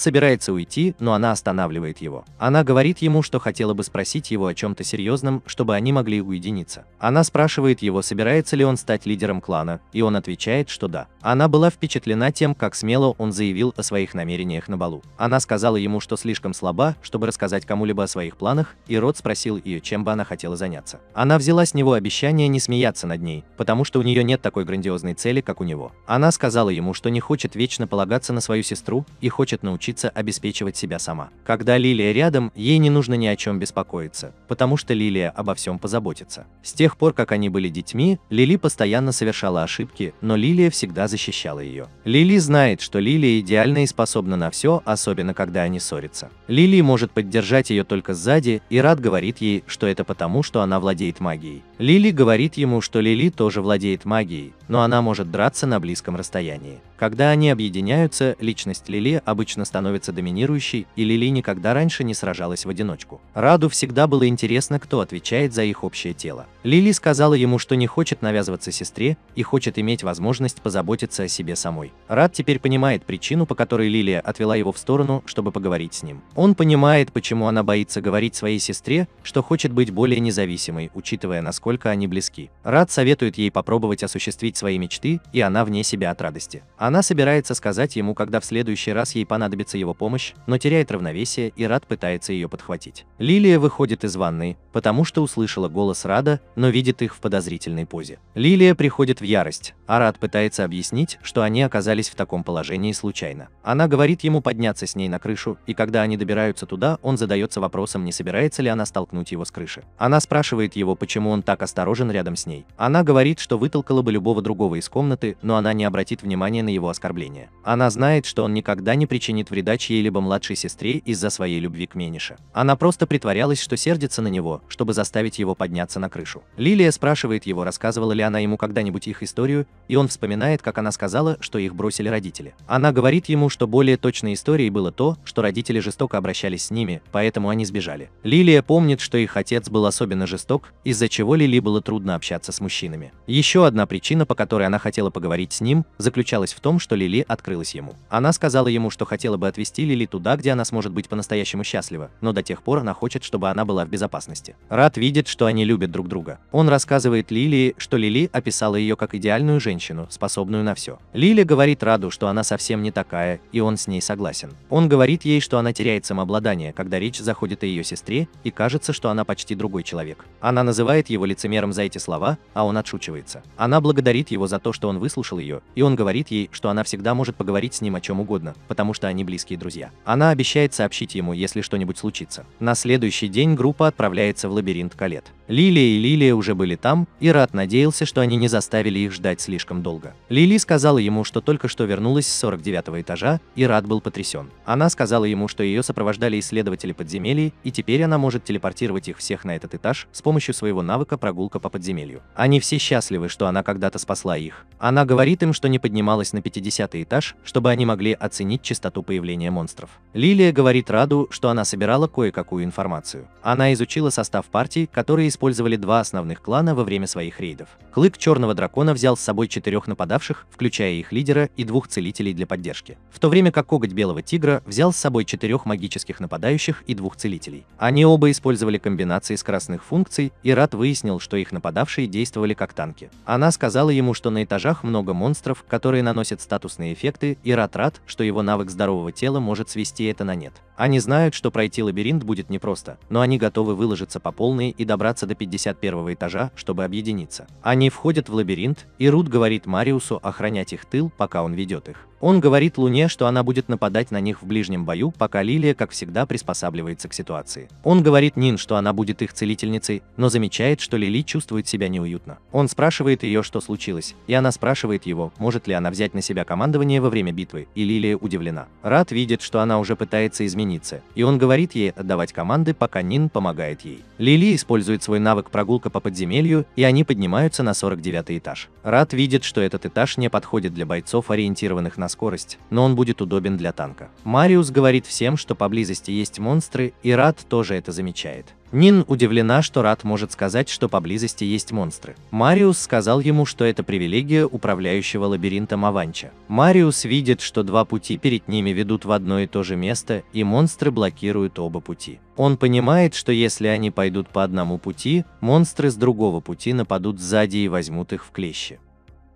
собирается уйти, но она останавливает его. Она говорит ему, что хотела бы спросить его о чем-то серьезном, чтобы они могли уединиться. Она спрашивает его, собирается ли он стать стать лидером клана, и он отвечает, что да. Она была впечатлена тем, как смело он заявил о своих намерениях на балу. Она сказала ему, что слишком слаба, чтобы рассказать кому-либо о своих планах, и Род спросил ее, чем бы она хотела заняться. Она взяла с него обещание не смеяться над ней, потому что у нее нет такой грандиозной цели, как у него. Она сказала ему, что не хочет вечно полагаться на свою сестру и хочет научиться обеспечивать себя сама. Когда Лилия рядом, ей не нужно ни о чем беспокоиться, потому что Лилия обо всем позаботится. С тех пор, как они были детьми, Лили постоянно совершала ошибки, но Лилия всегда защищала ее. Лили знает, что Лилия идеальна и способна на все, особенно когда они ссорятся. Лили может поддержать ее только сзади, и Рад говорит ей, что это потому, что она владеет магией. Лили говорит ему, что Лили тоже владеет магией, но она может драться на близком расстоянии. Когда они объединяются, личность Лили обычно становится доминирующей, и Лили никогда раньше не сражалась в одиночку. Раду всегда было интересно, кто отвечает за их общее тело. Лили сказала ему, что не хочет навязываться сестре и хочет иметь возможность позаботиться о себе самой. Рад теперь понимает причину, по которой Лилия отвела его в сторону, чтобы поговорить с ним. Он понимает, почему она боится говорить своей сестре, что хочет быть более независимой, учитывая, насколько они близки. Рад советует ей попробовать осуществить свои мечты, и она вне себя от радости. Она собирается сказать ему, когда в следующий раз ей понадобится его помощь, но теряет равновесие, и Рад пытается ее подхватить. Лилия выходит из ванной, потому что услышала голос Рада, но видит их в подозрительной позе. Лилия приходит в ярость, а Рад пытается объяснить, что они оказались в таком положении случайно. Она говорит ему подняться с ней на крышу, и когда они добираются туда, он задается вопросом, не собирается ли она столкнуть его с крыши. Она спрашивает его, почему он так осторожен рядом с ней. Она говорит, что вытолкала бы любого другого из комнаты, но она не обратит внимания на его оскорбления. Она знает, что он никогда не причинит вреда чьей-либо младшей сестре из-за своей любви к Менише. Она просто притворялась, что сердится на него, чтобы заставить его подняться на крышу. Лилия спрашивает его, рассказывала ли она ему когда-нибудь их историю, и он вспоминает, как она сказала, что их бросили родители. Она говорит ему, что более точной историей было то, что родители жестоко обращались с ними, поэтому они сбежали. Лилия помнит, что их отец был особенно жесток, из-за чего Лили было трудно общаться с мужчинами. Еще одна причина, по которой она хотела поговорить с ним, заключалась в том, что Лили открылась ему. Она сказала ему, что хотела бы отвезти Лили туда, где она сможет быть по-настоящему счастлива, но до тех пор она хочет, чтобы она была в безопасности. Рад видит, что они любят друг друга. Он рассказывает Лилии, что Лили описала ее как идеальную женщину, способную на все. Лили говорит Раду, что она совсем не такая, и он с ней согласен. Он говорит ей, что она теряет самообладание, когда речь заходит о ее сестре, и кажется, что она почти другой человек. Она называет его лицемером за эти слова, а он отшучивается. Она благодарит его за то, что он выслушал ее, и он говорит ей, что она всегда может поговорить с ним о чем угодно, потому что они близкие друзья. Она обещает сообщить ему, если что-нибудь случится. На следующий день группа отправляется в лабиринт Колет. Лилия и Лилия уже были там, и Рад надеялся, что они не заставили их ждать слишком долго. Лили сказала ему, что только что вернулась с 49-го этажа, и Рад был потрясен. Она сказала ему, что ее сопровождали исследователи подземелий, и теперь она может телепортировать их всех на этот этаж с помощью своего навыка прогулка по подземелью. Они все счастливы, что она когда-то спасла их. Она говорит им, что не поднималась на 50-й этаж, чтобы они могли оценить частоту появления монстров. Лилия говорит Раду, что она собирала кое-какую информацию. Она изучила состав партий, которые использовали два основных клана во время своих рейдов. Клык Черного Дракона взял с собой 4 нападавших, включая их лидера и 2 целителей для поддержки. В то время как Коготь Белого Тигра взял с собой 4 магических нападающих и 2 целителей. Они оба использовали комбинации скоростных функций, и Рад выяснил, что их нападавшие действовали как танки. Она сказала ему, что на этажах много монстров, которые наносят статусные эффекты, и Рад рад, что его навык здорового тела может свести это на нет. Они знают, что пройти лабиринт будет непросто, но они готовы выложиться по полной и добраться до 51-го этажа, чтобы объединиться. Они входят в лабиринт, и Рут говорит Мариусу охранять их тыл, пока он ведет их. Он говорит Луне, что она будет нападать на них в ближнем бою, пока Лилия, как всегда, приспосабливается к ситуации. Он говорит Нин, что она будет их целительницей, но замечает, что Лили чувствует себя неуютно. Он спрашивает ее, что случилось, и она спрашивает его, может ли она взять на себя командование во время битвы, и Лилия удивлена. Рад видит, что она уже пытается измениться, и он говорит ей отдавать команды, пока Нин помогает ей. Лили использует свой навык прогулка по подземелью, и они поднимаются на 49-й этаж. Рад видит, что этот этаж не подходит для бойцов, ориентированных на скорость, но он будет удобен для танка. Мариус говорит всем, что поблизости есть монстры, и Рад тоже это замечает. Нин удивлена, что Рад может сказать, что поблизости есть монстры. Мариус сказал ему, что это привилегия управляющего лабиринтом Аванча. Мариус видит, что 2 пути перед ними ведут в одно и то же место, и монстры блокируют оба пути. Он понимает, что если они пойдут по одному пути, монстры с другого пути нападут сзади и возьмут их в клещи.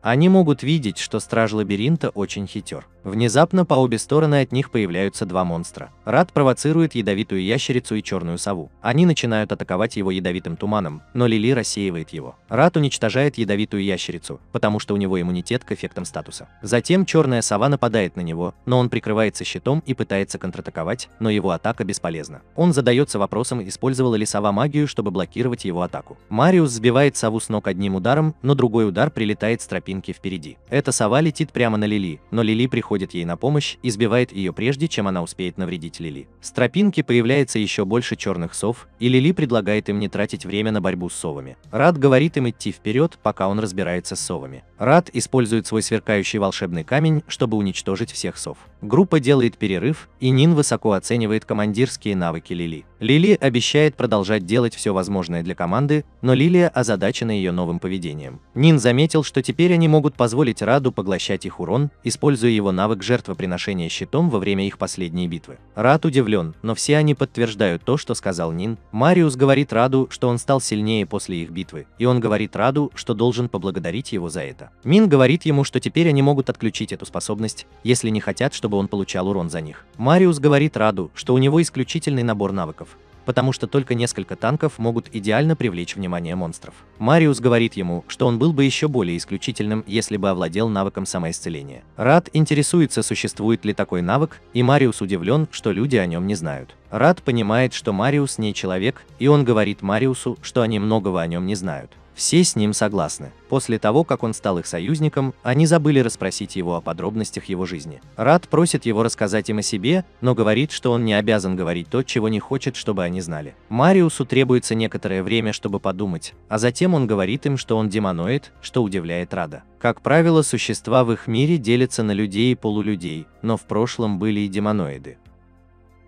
Они могут видеть, что страж лабиринта очень хитер. Внезапно по обе стороны от них появляются два монстра. Рад провоцирует ядовитую ящерицу и черную сову. Они начинают атаковать его ядовитым туманом, но Лили рассеивает его. Рад уничтожает ядовитую ящерицу, потому что у него иммунитет к эффектам статуса. Затем черная сова нападает на него, но он прикрывается щитом и пытается контратаковать, но его атака бесполезна. Он задается вопросом, использовала ли сова магию, чтобы блокировать его атаку. Мариус сбивает сову с ног одним ударом, но другой удар прилетает с тропинки впереди. Эта сова летит прямо на Лили, но Лили приходит ей на помощь и сбивает ее прежде, чем она успеет навредить Лили. С тропинки появляется еще больше черных сов, и Лили предлагает им не тратить время на борьбу с совами. Рад говорит им идти вперед, пока он разбирается с совами. Рад использует свой сверкающий волшебный камень, чтобы уничтожить всех сов. Группа делает перерыв, и Нин высоко оценивает командирские навыки Лили. Лили обещает продолжать делать все возможное для команды, но Лилия озадачена ее новым поведением. Нин заметил, что теперь они могут позволить Раду поглощать их урон, используя его навык жертвоприношения щитом во время их последней битвы. Рад удивлен, но все они подтверждают то, что сказал Нин. Мариус говорит Раду, что он стал сильнее после их битвы, и он говорит Раду, что должен поблагодарить его за это. Мин говорит ему, что теперь они могут отключить эту способность, если не хотят, чтобы он получал урон за них. Мариус говорит Раду, что у него исключительный набор навыков, потому что только несколько танков могут идеально привлечь внимание монстров. Мариус говорит ему, что он был бы еще более исключительным, если бы овладел навыком самоисцеления. Рад интересуется, существует ли такой навык, и Мариус удивлен, что люди о нем не знают. Рад понимает, что Мариус не человек, и он говорит Мариусу, что они многого о нем не знают. Все с ним согласны. После того, как он стал их союзником, они забыли расспросить его о подробностях его жизни. Рад просит его рассказать им о себе, но говорит, что он не обязан говорить то, чего не хочет, чтобы они знали. Мариусу требуется некоторое время, чтобы подумать, а затем он говорит им, что он демоноид, что удивляет Рада. Как правило, существа в их мире делятся на людей и полулюдей, но в прошлом были и демоноиды.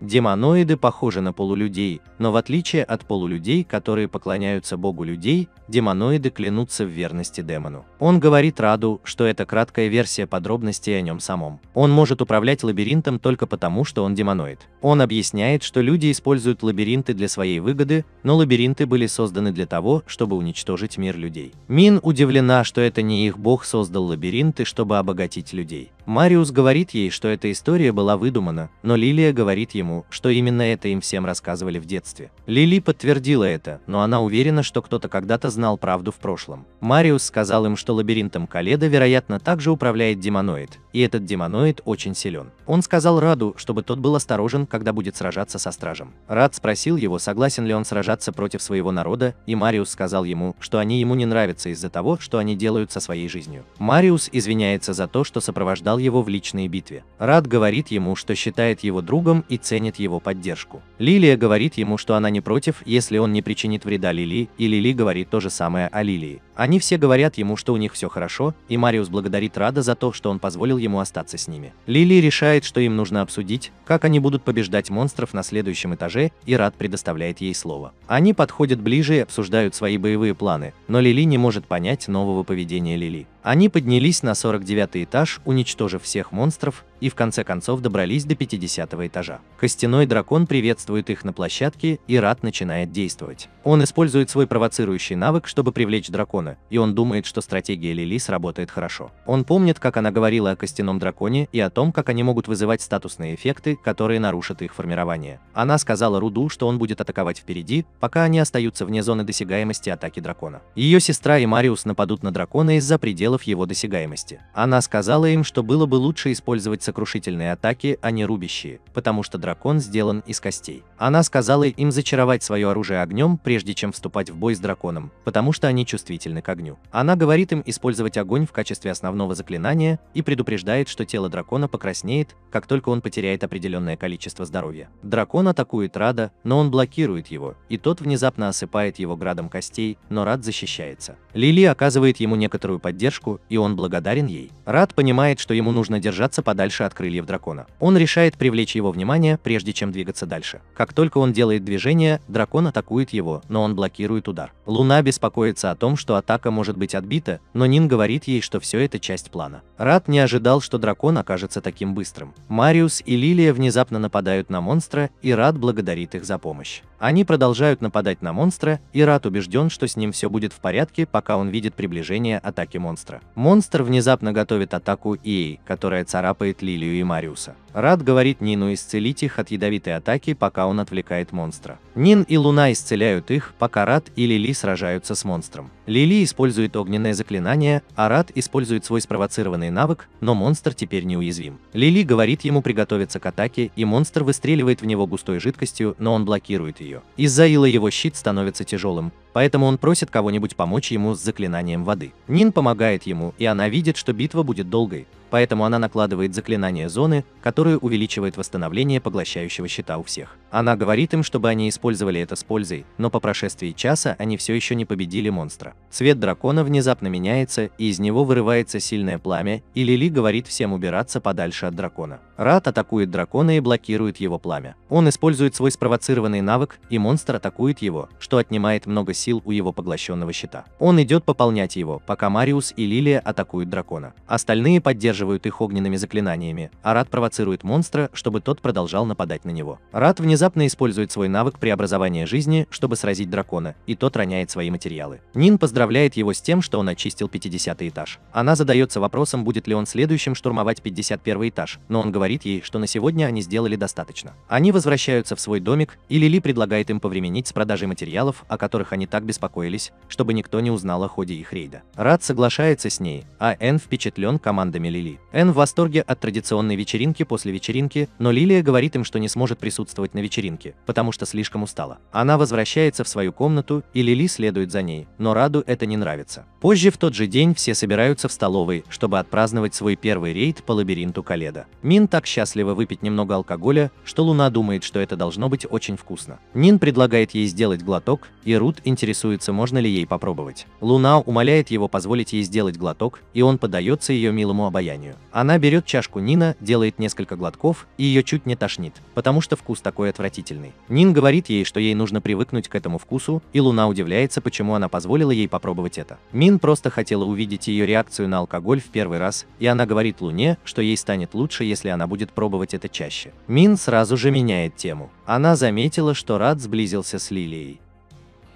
Демоноиды похожи на полулюдей, но в отличие от полулюдей, которые поклоняются богу людей, демоноиды клянутся в верности демону. Он говорит Раду, что это краткая версия подробностей о нем самом. Он может управлять лабиринтом только потому, что он демоноид. Он объясняет, что люди используют лабиринты для своей выгоды, но лабиринты были созданы для того, чтобы уничтожить мир людей. Мин удивлена, что это не их бог создал лабиринты, чтобы обогатить людей. Мариус говорит ей, что эта история была выдумана, но Лилия говорит ему, что именно это им всем рассказывали в детстве. Лили подтвердила это, но она уверена, что кто-то когда-то знал правду в прошлом. Мариус сказал им, что лабиринтом Каледа, вероятно, также управляет демоноид, и этот демоноид очень силен. Он сказал Раду, чтобы тот был осторожен, когда будет сражаться со стражем. Рад спросил его, согласен ли он сражаться против своего народа, и Мариус сказал ему, что они ему не нравятся из-за того, что они делают со своей жизнью. Мариус извиняется за то, что сопровождал его в личной битве. Рад говорит ему, что считает его другом и ценит его поддержку. Лилия говорит ему, что она не против, если он не причинит вреда Лили, и Лили говорит то же самое о Лилии. Они все говорят ему, что у них все хорошо, и Мариус благодарит Рада за то, что он позволил ему остаться с ними. Лили решает, что им нужно обсудить, как они будут побеждать монстров на следующем этаже, и Рад предоставляет ей слово. Они подходят ближе и обсуждают свои боевые планы, но Лили не может понять нового поведения Лили. Они поднялись на 49-й этаж, уничтожив всех монстров, и в конце концов добрались до 50-го этажа. Костяной дракон приветствует их на площадке, и Рад начинает действовать. Он использует свой провоцирующий навык, чтобы привлечь дракона, и он думает, что стратегия Лили сработает хорошо. Он помнит, как она говорила о костяном драконе и о том, как они могут вызывать статусные эффекты, которые нарушат их формирование. Она сказала Руду, что он будет атаковать впереди, пока они остаются вне зоны досягаемости атаки дракона. Ее сестра и Мариус нападут на дракона из-за пределов его досягаемости. Она сказала им, что было бы лучше использовать сокрушительные атаки, а не рубящие, потому что дракон сделан из костей. Она сказала им зачаровать свое оружие огнем, прежде чем вступать в бой с драконом, потому что они чувствительны к огню. Она говорит им использовать огонь в качестве основного заклинания и предупреждает, что тело дракона покраснеет, как только он потеряет определенное количество здоровья. Дракон атакует Рада, но он блокирует его, и тот внезапно осыпает его градом костей, но Рад защищается. Лили оказывает ему некоторую поддержку, и он благодарен ей. Рад понимает, что ему нужно держаться подальше от крыльев дракона. Он решает привлечь его внимание, прежде чем двигаться дальше. Как только он делает движение, дракон атакует его, но он блокирует удар. Луна беспокоится о том, что атака может быть отбита, но Нин говорит ей, что все это часть плана. Рад не ожидал, что дракон окажется таким быстрым. Мариус и Лилия внезапно нападают на монстра, и Рад благодарит их за помощь. Они продолжают нападать на монстра, и Рад убежден, что с ним все будет в порядке, пока он видит приближение атаки монстра. Монстр внезапно готовит атаку Ей, которая царапает Лилию и Мариуса. Рад говорит Нину исцелить их от ядовитой атаки, пока он отвлекает монстра. Нин и Луна исцеляют их, пока Рад и Лили сражаются с монстром. Лили использует огненное заклинание, а Рад использует свой спровоцированный навык, но монстр теперь неуязвим. Лили говорит ему приготовиться к атаке, и монстр выстреливает в него густой жидкостью, но он блокирует ее. Из-за ила его щит становится тяжелым, поэтому он просит кого-нибудь помочь ему с заклинанием воды. Нин помогает ему, и она видит, что битва будет долгой, поэтому она накладывает заклинание зоны, которое увеличивает восстановление поглощающего щита у всех. Она говорит им, чтобы они использовали это с пользой, но по прошествии часа они все еще не победили монстра. Цвет дракона внезапно меняется, и из него вырывается сильное пламя, и Лили говорит всем убираться подальше от дракона. Рад атакует дракона и блокирует его пламя. Он использует свой спровоцированный навык, и монстр атакует его, что отнимает много сил у его поглощенного щита. Он идет пополнять его, пока Мариус и Лилия атакуют дракона. Остальные поддерживают их огненными заклинаниями, а Рад провоцирует монстра, чтобы тот продолжал нападать на него. Рад внезапно использует свой навык преобразования жизни, чтобы сразить дракона, и тот роняет свои материалы. Нин поздравляет его с тем, что он очистил 50-й этаж. Она задается вопросом, будет ли он следующим штурмовать 51-й этаж, но он говорит ей, что на сегодня они сделали достаточно. Они возвращаются в свой домик, и Лили предлагает им повременить с продажей материалов, о которых они так беспокоились, чтобы никто не узнал о ходе их рейда. Рад соглашается с ней, а Энн впечатлен командами Лили. Энн в восторге от традиционной вечеринки после вечеринки, но Лилия говорит им, что не сможет присутствовать на вечеринке, потому что слишком устала. Она возвращается в свою комнату, и Лили следует за ней, но Раду это не нравится. Позже в тот же день все собираются в столовой, чтобы отпраздновать свой первый рейд по лабиринту Каледа. Мин так счастлива выпить немного алкоголя, что Луна думает, что это должно быть очень вкусно. Нин предлагает ей сделать глоток, и Рут интересуется, можно ли ей попробовать. Луна умоляет его позволить ей сделать глоток, и он поддается ее милому обаянию. Она берет чашку Нина, делает несколько глотков, и ее чуть не тошнит, потому что вкус такой отвратительный. Нин говорит ей, что ей нужно привыкнуть к этому вкусу, и Луна удивляется, почему она позволила ей попробовать это. Мин просто хотела увидеть ее реакцию на алкоголь в первый раз, и она говорит Луне, что ей станет лучше, если она будет пробовать это чаще. Мин сразу же меняет тему. Она заметила, что Рад сблизился с Лилией.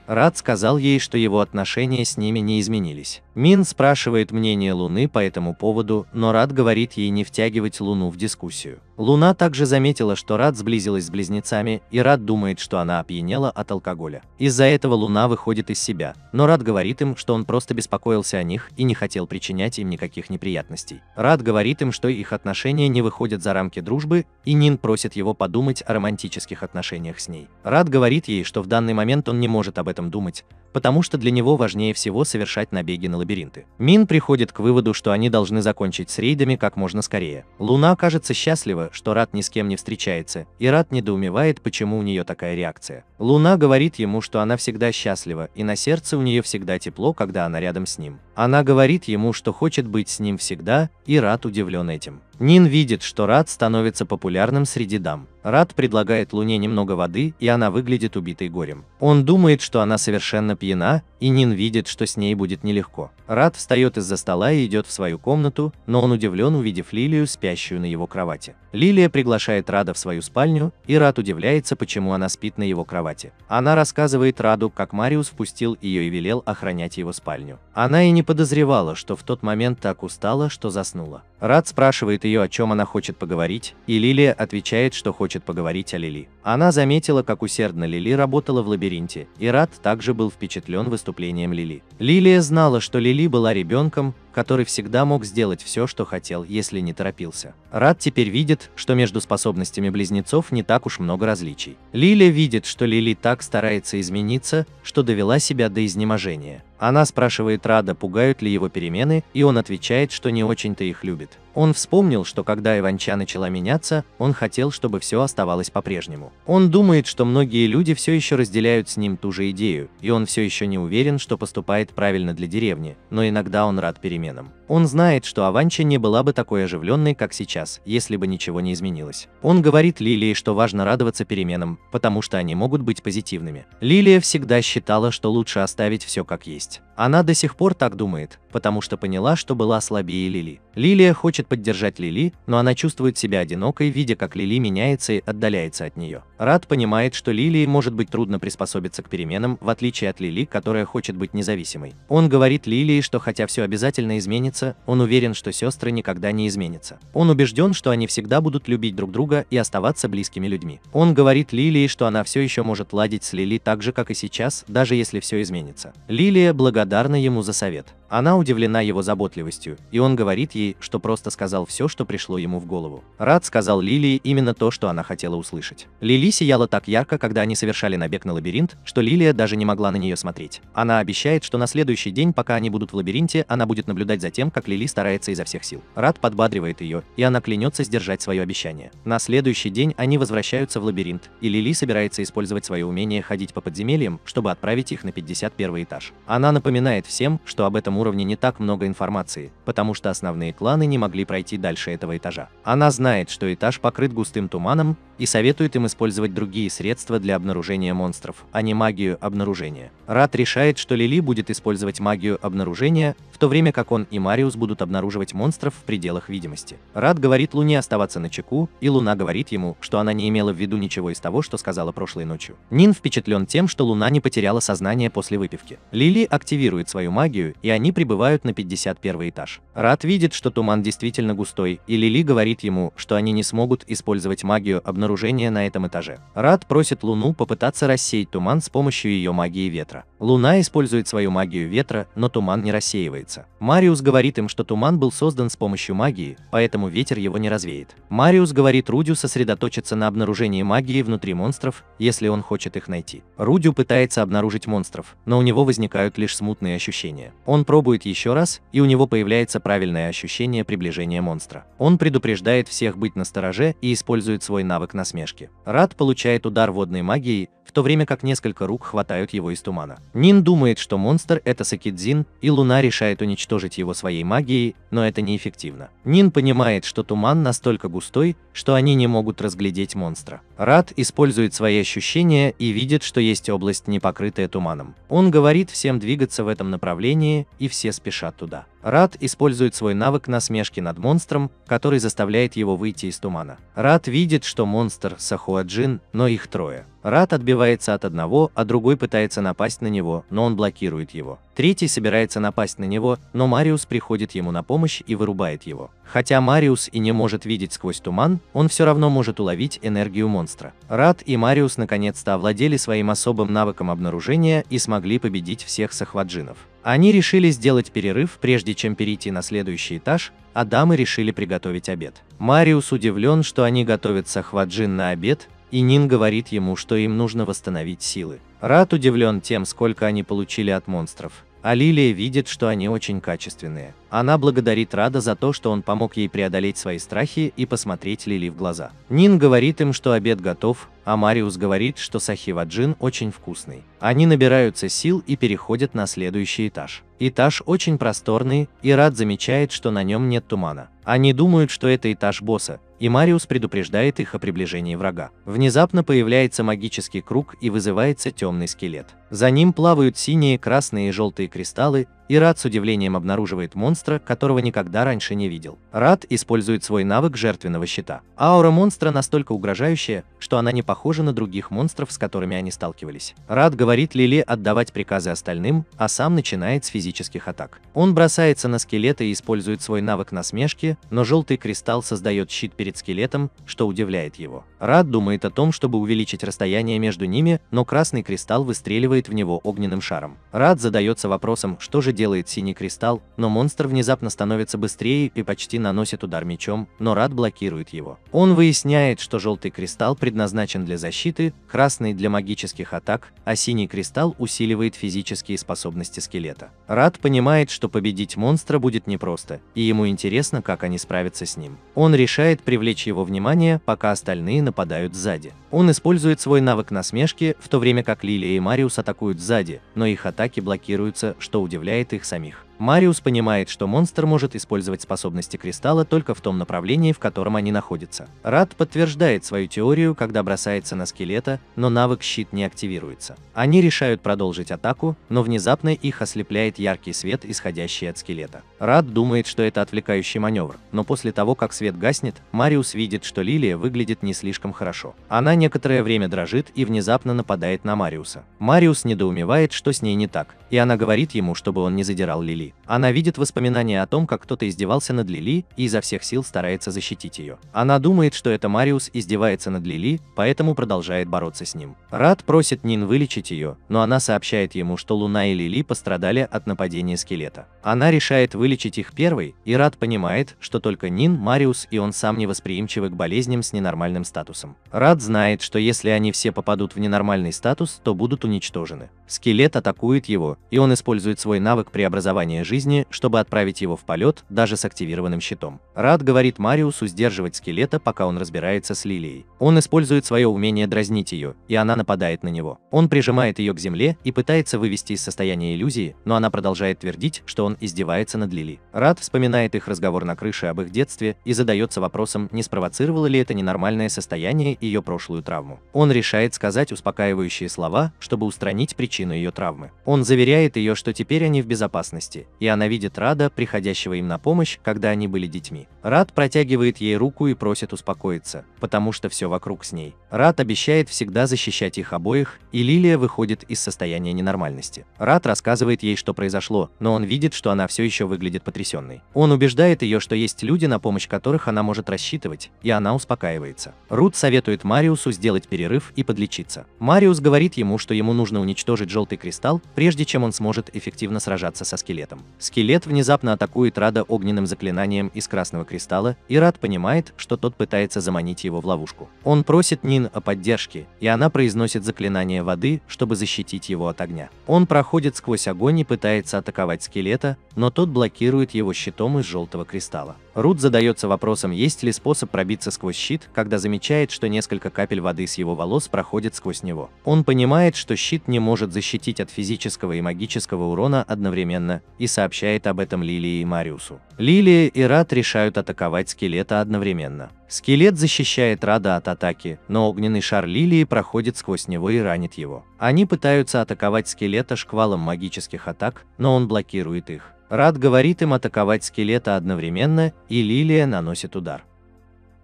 Рад сказал ей, что его отношения с ними не изменились. Мин спрашивает мнение Луны по этому поводу, но Рад говорит ей не втягивать Луну в дискуссию. Луна также заметила, что Рад сблизилась с близнецами, и Рад думает, что она опьянела от алкоголя. Из-за этого Луна выходит из себя, но Рад говорит им, что он просто беспокоился о них и не хотел причинять им никаких неприятностей. Рад говорит им, что их отношения не выходят за рамки дружбы, и Нин просит его подумать о романтических отношениях с ней. Рад говорит ей, что в данный момент он не может об этом думать, потому что для него важнее всего совершать набеги на лабиринты. Мин приходит к выводу, что они должны закончить с рейдами как можно скорее. Луна кажется счастлива, что Рад ни с кем не встречается, и Рад недоумевает, почему у нее такая реакция. Луна говорит ему, что она всегда счастлива, и на сердце у нее всегда тепло, когда она рядом с ним. Она говорит ему, что хочет быть с ним всегда, и Рад удивлен этим. Нин видит, что Рад становится популярным среди дам. Рад предлагает Луне немного воды, и она выглядит убитой горем. Он думает, что она совершенно пьяна, и Нин видит, что с ней будет нелегко. Рад встает из-за стола и идет в свою комнату, но он удивлен, увидев Лилию, спящую на его кровати. Лилия приглашает Рада в свою спальню, и Рад удивляется, почему она спит на его кровати. Она рассказывает Раду, как Мариус впустил ее и велел охранять его спальню. Она и не подозревала, что в тот момент так устала, что заснула. Рад спрашивает ее, о чем она хочет поговорить, и Лилия отвечает, что хочет поговорить о Лили. Она заметила, как усердно Лили работала в лабиринте, и Рад также был впечатлен выступлением Лили. Лилия знала, что Лили была ребенком, который всегда мог сделать все, что хотел, если не торопился. Рад теперь видит, что между способностями близнецов не так уж много различий. Лилия видит, что Лили так старается измениться, что довела себя до изнеможения. Она спрашивает Рада, пугают ли его перемены, и он отвечает, что не очень-то их любит. Он вспомнил, что когда Иванча начала меняться, он хотел, чтобы все оставалось по-прежнему. Он думает, что многие люди все еще разделяют с ним ту же идею, и он все еще не уверен, что поступает правильно для деревни, но иногда он рад переменам. переменам. Он знает, что Аванча не была бы такой оживленной, как сейчас, если бы ничего не изменилось. Он говорит Лилии, что важно радоваться переменам, потому что они могут быть позитивными. Лилия всегда считала, что лучше оставить все как есть. Она до сих пор так думает, потому что поняла, что была слабее Лили. Лилия хочет поддержать Лили, но она чувствует себя одинокой, видя, как Лили меняется и отдаляется от нее. Рад понимает, что Лилии может быть трудно приспособиться к переменам, в отличие от Лили, которая хочет быть независимой. Он говорит Лилии, что хотя все обязательно изменится, он уверен, что сестры никогда не изменятся. Он убежден, что они всегда будут любить друг друга и оставаться близкими людьми. Он говорит Лилии, что она все еще может ладить с Лили так же, как и сейчас, даже если все изменится. Лилия благодарна ему за совет. Она удивлена его заботливостью, и он говорит ей, что просто сказал все, что пришло ему в голову. Рад сказал Лилии именно то, что она хотела услышать. Лили сияла так ярко, когда они совершали набег на лабиринт, что Лилия даже не могла на нее смотреть. Она обещает, что на следующий день, пока они будут в лабиринте, она будет наблюдать за тем, как Лили старается изо всех сил. Рад подбадривает ее, и она клянется сдержать свое обещание. На следующий день они возвращаются в лабиринт, и Лили собирается использовать свое умение ходить по подземельям, чтобы отправить их на 51 этаж. Она напоминает всем, что об этом уровне не так много информации, потому что основные кланы не могли пройти дальше этого этажа. Она знает, что этаж покрыт густым туманом, и советует им использовать другие средства для обнаружения монстров, а не магию обнаружения. Рад решает, что Лили будет использовать магию обнаружения, в то время как он и Мариус будут обнаруживать монстров в пределах видимости. Рад говорит Луне оставаться начеку, и Луна говорит ему, что она не имела в виду ничего из того, что сказала прошлой ночью. Нин впечатлен тем, что Луна не потеряла сознание после выпивки. Лили активирует свою магию, и они прибывают на 51 этаж. Рад видит, что туман действительно густой, и Лили говорит ему, что они не смогут использовать магию обнаружения на этом этаже. Рад просит Луну попытаться рассеять туман с помощью ее магии ветра. Луна использует свою магию ветра, но туман не рассеивается. Мариус говорит им, что туман был создан с помощью магии, поэтому ветер его не развеет. Мариус говорит Рудю сосредоточиться на обнаружении магии внутри монстров, если он хочет их найти. Рудю пытается обнаружить монстров, но у него возникают лишь смутные ощущения. Он пробует еще раз, и у него появляется правильное ощущение приближения монстра. Он предупреждает всех быть настороже и использует свой навык насмешки. Рад получает удар водной магией, в то время как несколько рук хватают его из тумана. Нин думает, что монстр — это Сакидзин, и Луна решает уничтожить его своей магией, но это неэффективно. Нин понимает, что туман настолько густой, что они не могут разглядеть монстра. Рад использует свои ощущения и видит, что есть область, не покрытая туманом. Он говорит всем двигаться в этом направлении, и все спешат туда. Рад использует свой навык насмешки над монстром, который заставляет его выйти из тумана. Рад видит, что монстр Сахуаджин, но их трое. Рад отбивается от одного, а другой пытается напасть на него, но он блокирует его. Третий собирается напасть на него, но Мариус приходит ему на помощь и вырубает его. Хотя Мариус и не может видеть сквозь туман, он все равно может уловить энергию монстра. Рад и Мариус наконец-то овладели своим особым навыком обнаружения и смогли победить всех сахваджинов. Они решили сделать перерыв, прежде чем перейти на следующий этаж, а дамы решили приготовить обед. Мариус удивлен, что они готовят сахваджин на обед, и Нин говорит ему, что им нужно восстановить силы. Рад удивлен тем, сколько они получили от монстров, а Лилия видит, что они очень качественные. Она благодарит Рада за то, что он помог ей преодолеть свои страхи и посмотреть Лили в глаза. Нин говорит им, что обед готов, а Мариус говорит, что сахиваджин очень вкусный. Они набираются сил и переходят на следующий этаж. Этаж очень просторный, и Рад замечает, что на нем нет тумана. Они думают, что это этаж босса, и Мариус предупреждает их о приближении врага. Внезапно появляется магический круг и вызывается темный скелет. За ним плавают синие, красные и желтые кристаллы, и Рад с удивлением обнаруживает монстра, которого никогда раньше не видел. Рад использует свой навык жертвенного щита. Аура монстра настолько угрожающая, что она не похожа на других монстров, с которыми они сталкивались. Рад говорит Лили отдавать приказы остальным, а сам начинает с физических атак. Он бросается на скелета и использует свой навык насмешки, но желтый кристалл создает щит перед скелетом, что удивляет его. Рад думает о том, чтобы увеличить расстояние между ними, но красный кристалл выстреливает в него огненным шаром. Рад задается вопросом, что же делает синий кристалл, но монстр внезапно становится быстрее и почти наносит удар мечом, но Рад блокирует его. Он выясняет, что желтый кристалл предназначен для защиты, красный для магических атак, а синий кристалл усиливает физические способности скелета. Рад понимает, что победить монстра будет непросто, и ему интересно, как они справятся с ним. Он решает привлечь его внимание, пока остальные нападают сзади. Он использует свой навык насмешки, в то время как Лилия и Мариус атакуют сзади, но их атаки блокируются, что удивляет их самих. Мариус понимает, что монстр может использовать способности кристалла только в том направлении, в котором они находятся. Рад подтверждает свою теорию, когда бросается на скелета, но навык щит не активируется. Они решают продолжить атаку, но внезапно их ослепляет яркий свет, исходящий от скелета. Рад думает, что это отвлекающий маневр, но после того, как свет гаснет, Мариус видит, что Лилия выглядит не слишком хорошо. Она некоторое время дрожит и внезапно нападает на Мариуса. Мариус недоумевает, что с ней не так, и она говорит ему, чтобы он не задирал Лили. Она видит воспоминания о том, как кто-то издевался над Лили и изо всех сил старается защитить ее. Она думает, что это Мариус издевается над Лили, поэтому продолжает бороться с ним. Рад просит Нин вылечить ее, но она сообщает ему, что Луна и Лили пострадали от нападения скелета. Она решает вылечить их первой, и Рад понимает, что только Нин, Мариус и он сам невосприимчивы к болезням с ненормальным статусом. Рад знает, что если они все попадут в ненормальный статус, то будут уничтожены. Скелет атакует его, и он использует свой навык преобразования жизни, чтобы отправить его в полет, даже с активированным щитом. Рад говорит Мариусу сдерживать скелета, пока он разбирается с Лилией. Он использует свое умение дразнить ее, и она нападает на него. Он прижимает ее к земле и пытается вывести из состояния иллюзии, но она продолжает твердить, что он издевается над Лили. Рад вспоминает их разговор на крыше об их детстве и задается вопросом, не спровоцировало ли это ненормальное состояние ее прошлую травму. Он решает сказать успокаивающие слова, чтобы устранить причину ее травмы. Он заверяет ее, что теперь они в безопасности, и она видит Рада, приходящего им на помощь, когда они были детьми. Рад протягивает ей руку и просит успокоиться, потому что все вокруг с ней. Рад обещает всегда защищать их обоих, и Лилия выходит из состояния ненормальности. Рад рассказывает ей, что произошло, но он видит, что она все еще выглядит потрясенной. Он убеждает ее, что есть люди, на помощь которых она может рассчитывать, и она успокаивается. Рут советует Мариусу сделать перерыв и подлечиться. Мариус говорит ему, что ему нужно уничтожить желтый кристалл, прежде чем он сможет эффективно сражаться со скелетом. Скелет внезапно атакует Рада огненным заклинанием из красного кристалла, и Рад понимает, что тот пытается заманить его в ловушку. Он просит Нин о поддержке, и она произносит заклинание воды, чтобы защитить его от огня. Он проходит сквозь огонь и пытается атаковать скелета, но тот блокирует его щитом из желтого кристалла. Рут задается вопросом, есть ли способ пробиться сквозь щит, когда замечает, что несколько капель воды с его волос проходят сквозь него. Он понимает, что щит не может защитить от физического и магического урона одновременно, и сообщает об этом Лилии и Мариусу. Лилия и Рад решают атаковать скелета одновременно. Скелет защищает Рада от атаки, но огненный шар Лилии проходит сквозь него и ранит его. Они пытаются атаковать скелета шквалом магических атак, но он блокирует их. Рад говорит им атаковать скелета одновременно, и Лилия наносит удар.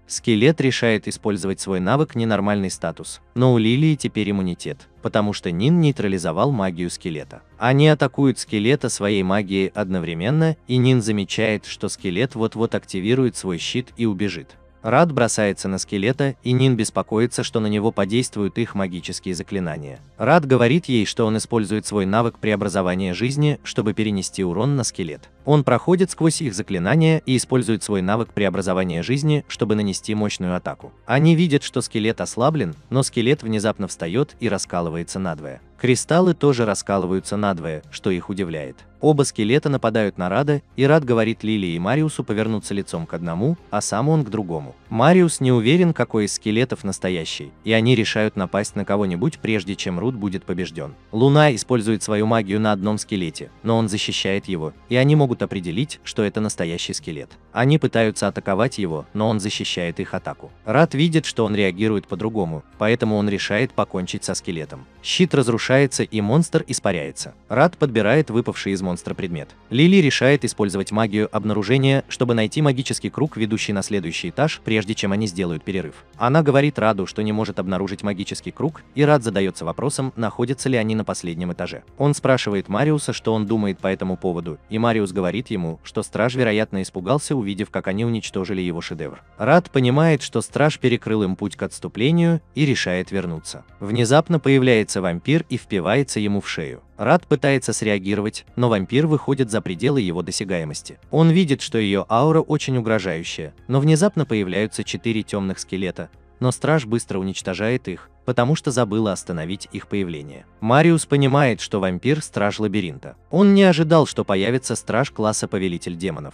Скелет решает использовать свой навык «Ненормальный статус», но у Лилии теперь иммунитет, потому что Нин нейтрализовал магию скелета. Они атакуют скелета своей магией одновременно, и Нин замечает, что скелет вот-вот активирует свой щит и убежит. Рад бросается на скелета, и Нин беспокоится, что на него подействуют их магические заклинания. Рад говорит ей, что он использует свой навык преобразования жизни, чтобы перенести урон на скелет. Он проходит сквозь их заклинания и использует свой навык преобразования жизни, чтобы нанести мощную атаку. Они видят, что скелет ослаблен, но скелет внезапно встает и раскалывается надвое. Кристаллы тоже раскалываются надвое, что их удивляет. Оба скелета нападают на Рада, и Рад говорит Лилии и Мариусу повернуться лицом к одному, а сам он к другому. Мариус не уверен, какой из скелетов настоящий, и они решают напасть на кого-нибудь, прежде чем Рут будет побежден. Луна использует свою магию на одном скелете, но он защищает его, и они могут определить, что это настоящий скелет. Они пытаются атаковать его, но он защищает их атаку. Рад видит, что он реагирует по-другому, поэтому он решает покончить со скелетом. Щит разрушается, и монстр испаряется. Рад подбирает выпавший из монстра предмет. Лили решает использовать магию обнаружения, чтобы найти магический круг, ведущий на следующий этаж, прежде чем они сделают перерыв. Она говорит Раду, что не может обнаружить магический круг, и Рад задается вопросом, находятся ли они на последнем этаже. Он спрашивает Мариуса, что он думает по этому поводу, и Мариус говорит ему, что страж, вероятно, испугался, увидев, как они уничтожили его шедевр. Рад понимает, что страж перекрыл им путь к отступлению, и решает вернуться. Внезапно появляется вампир и впивается ему в шею. Рад пытается среагировать, но вампир выходит за пределы его досягаемости. Он видит, что ее аура очень угрожающая, но внезапно появляются 4 темных скелета, но страж быстро уничтожает их, потому что забыла остановить их появление. Мариус понимает, что вампир – страж лабиринта. Он не ожидал, что появится страж класса Повелитель демонов.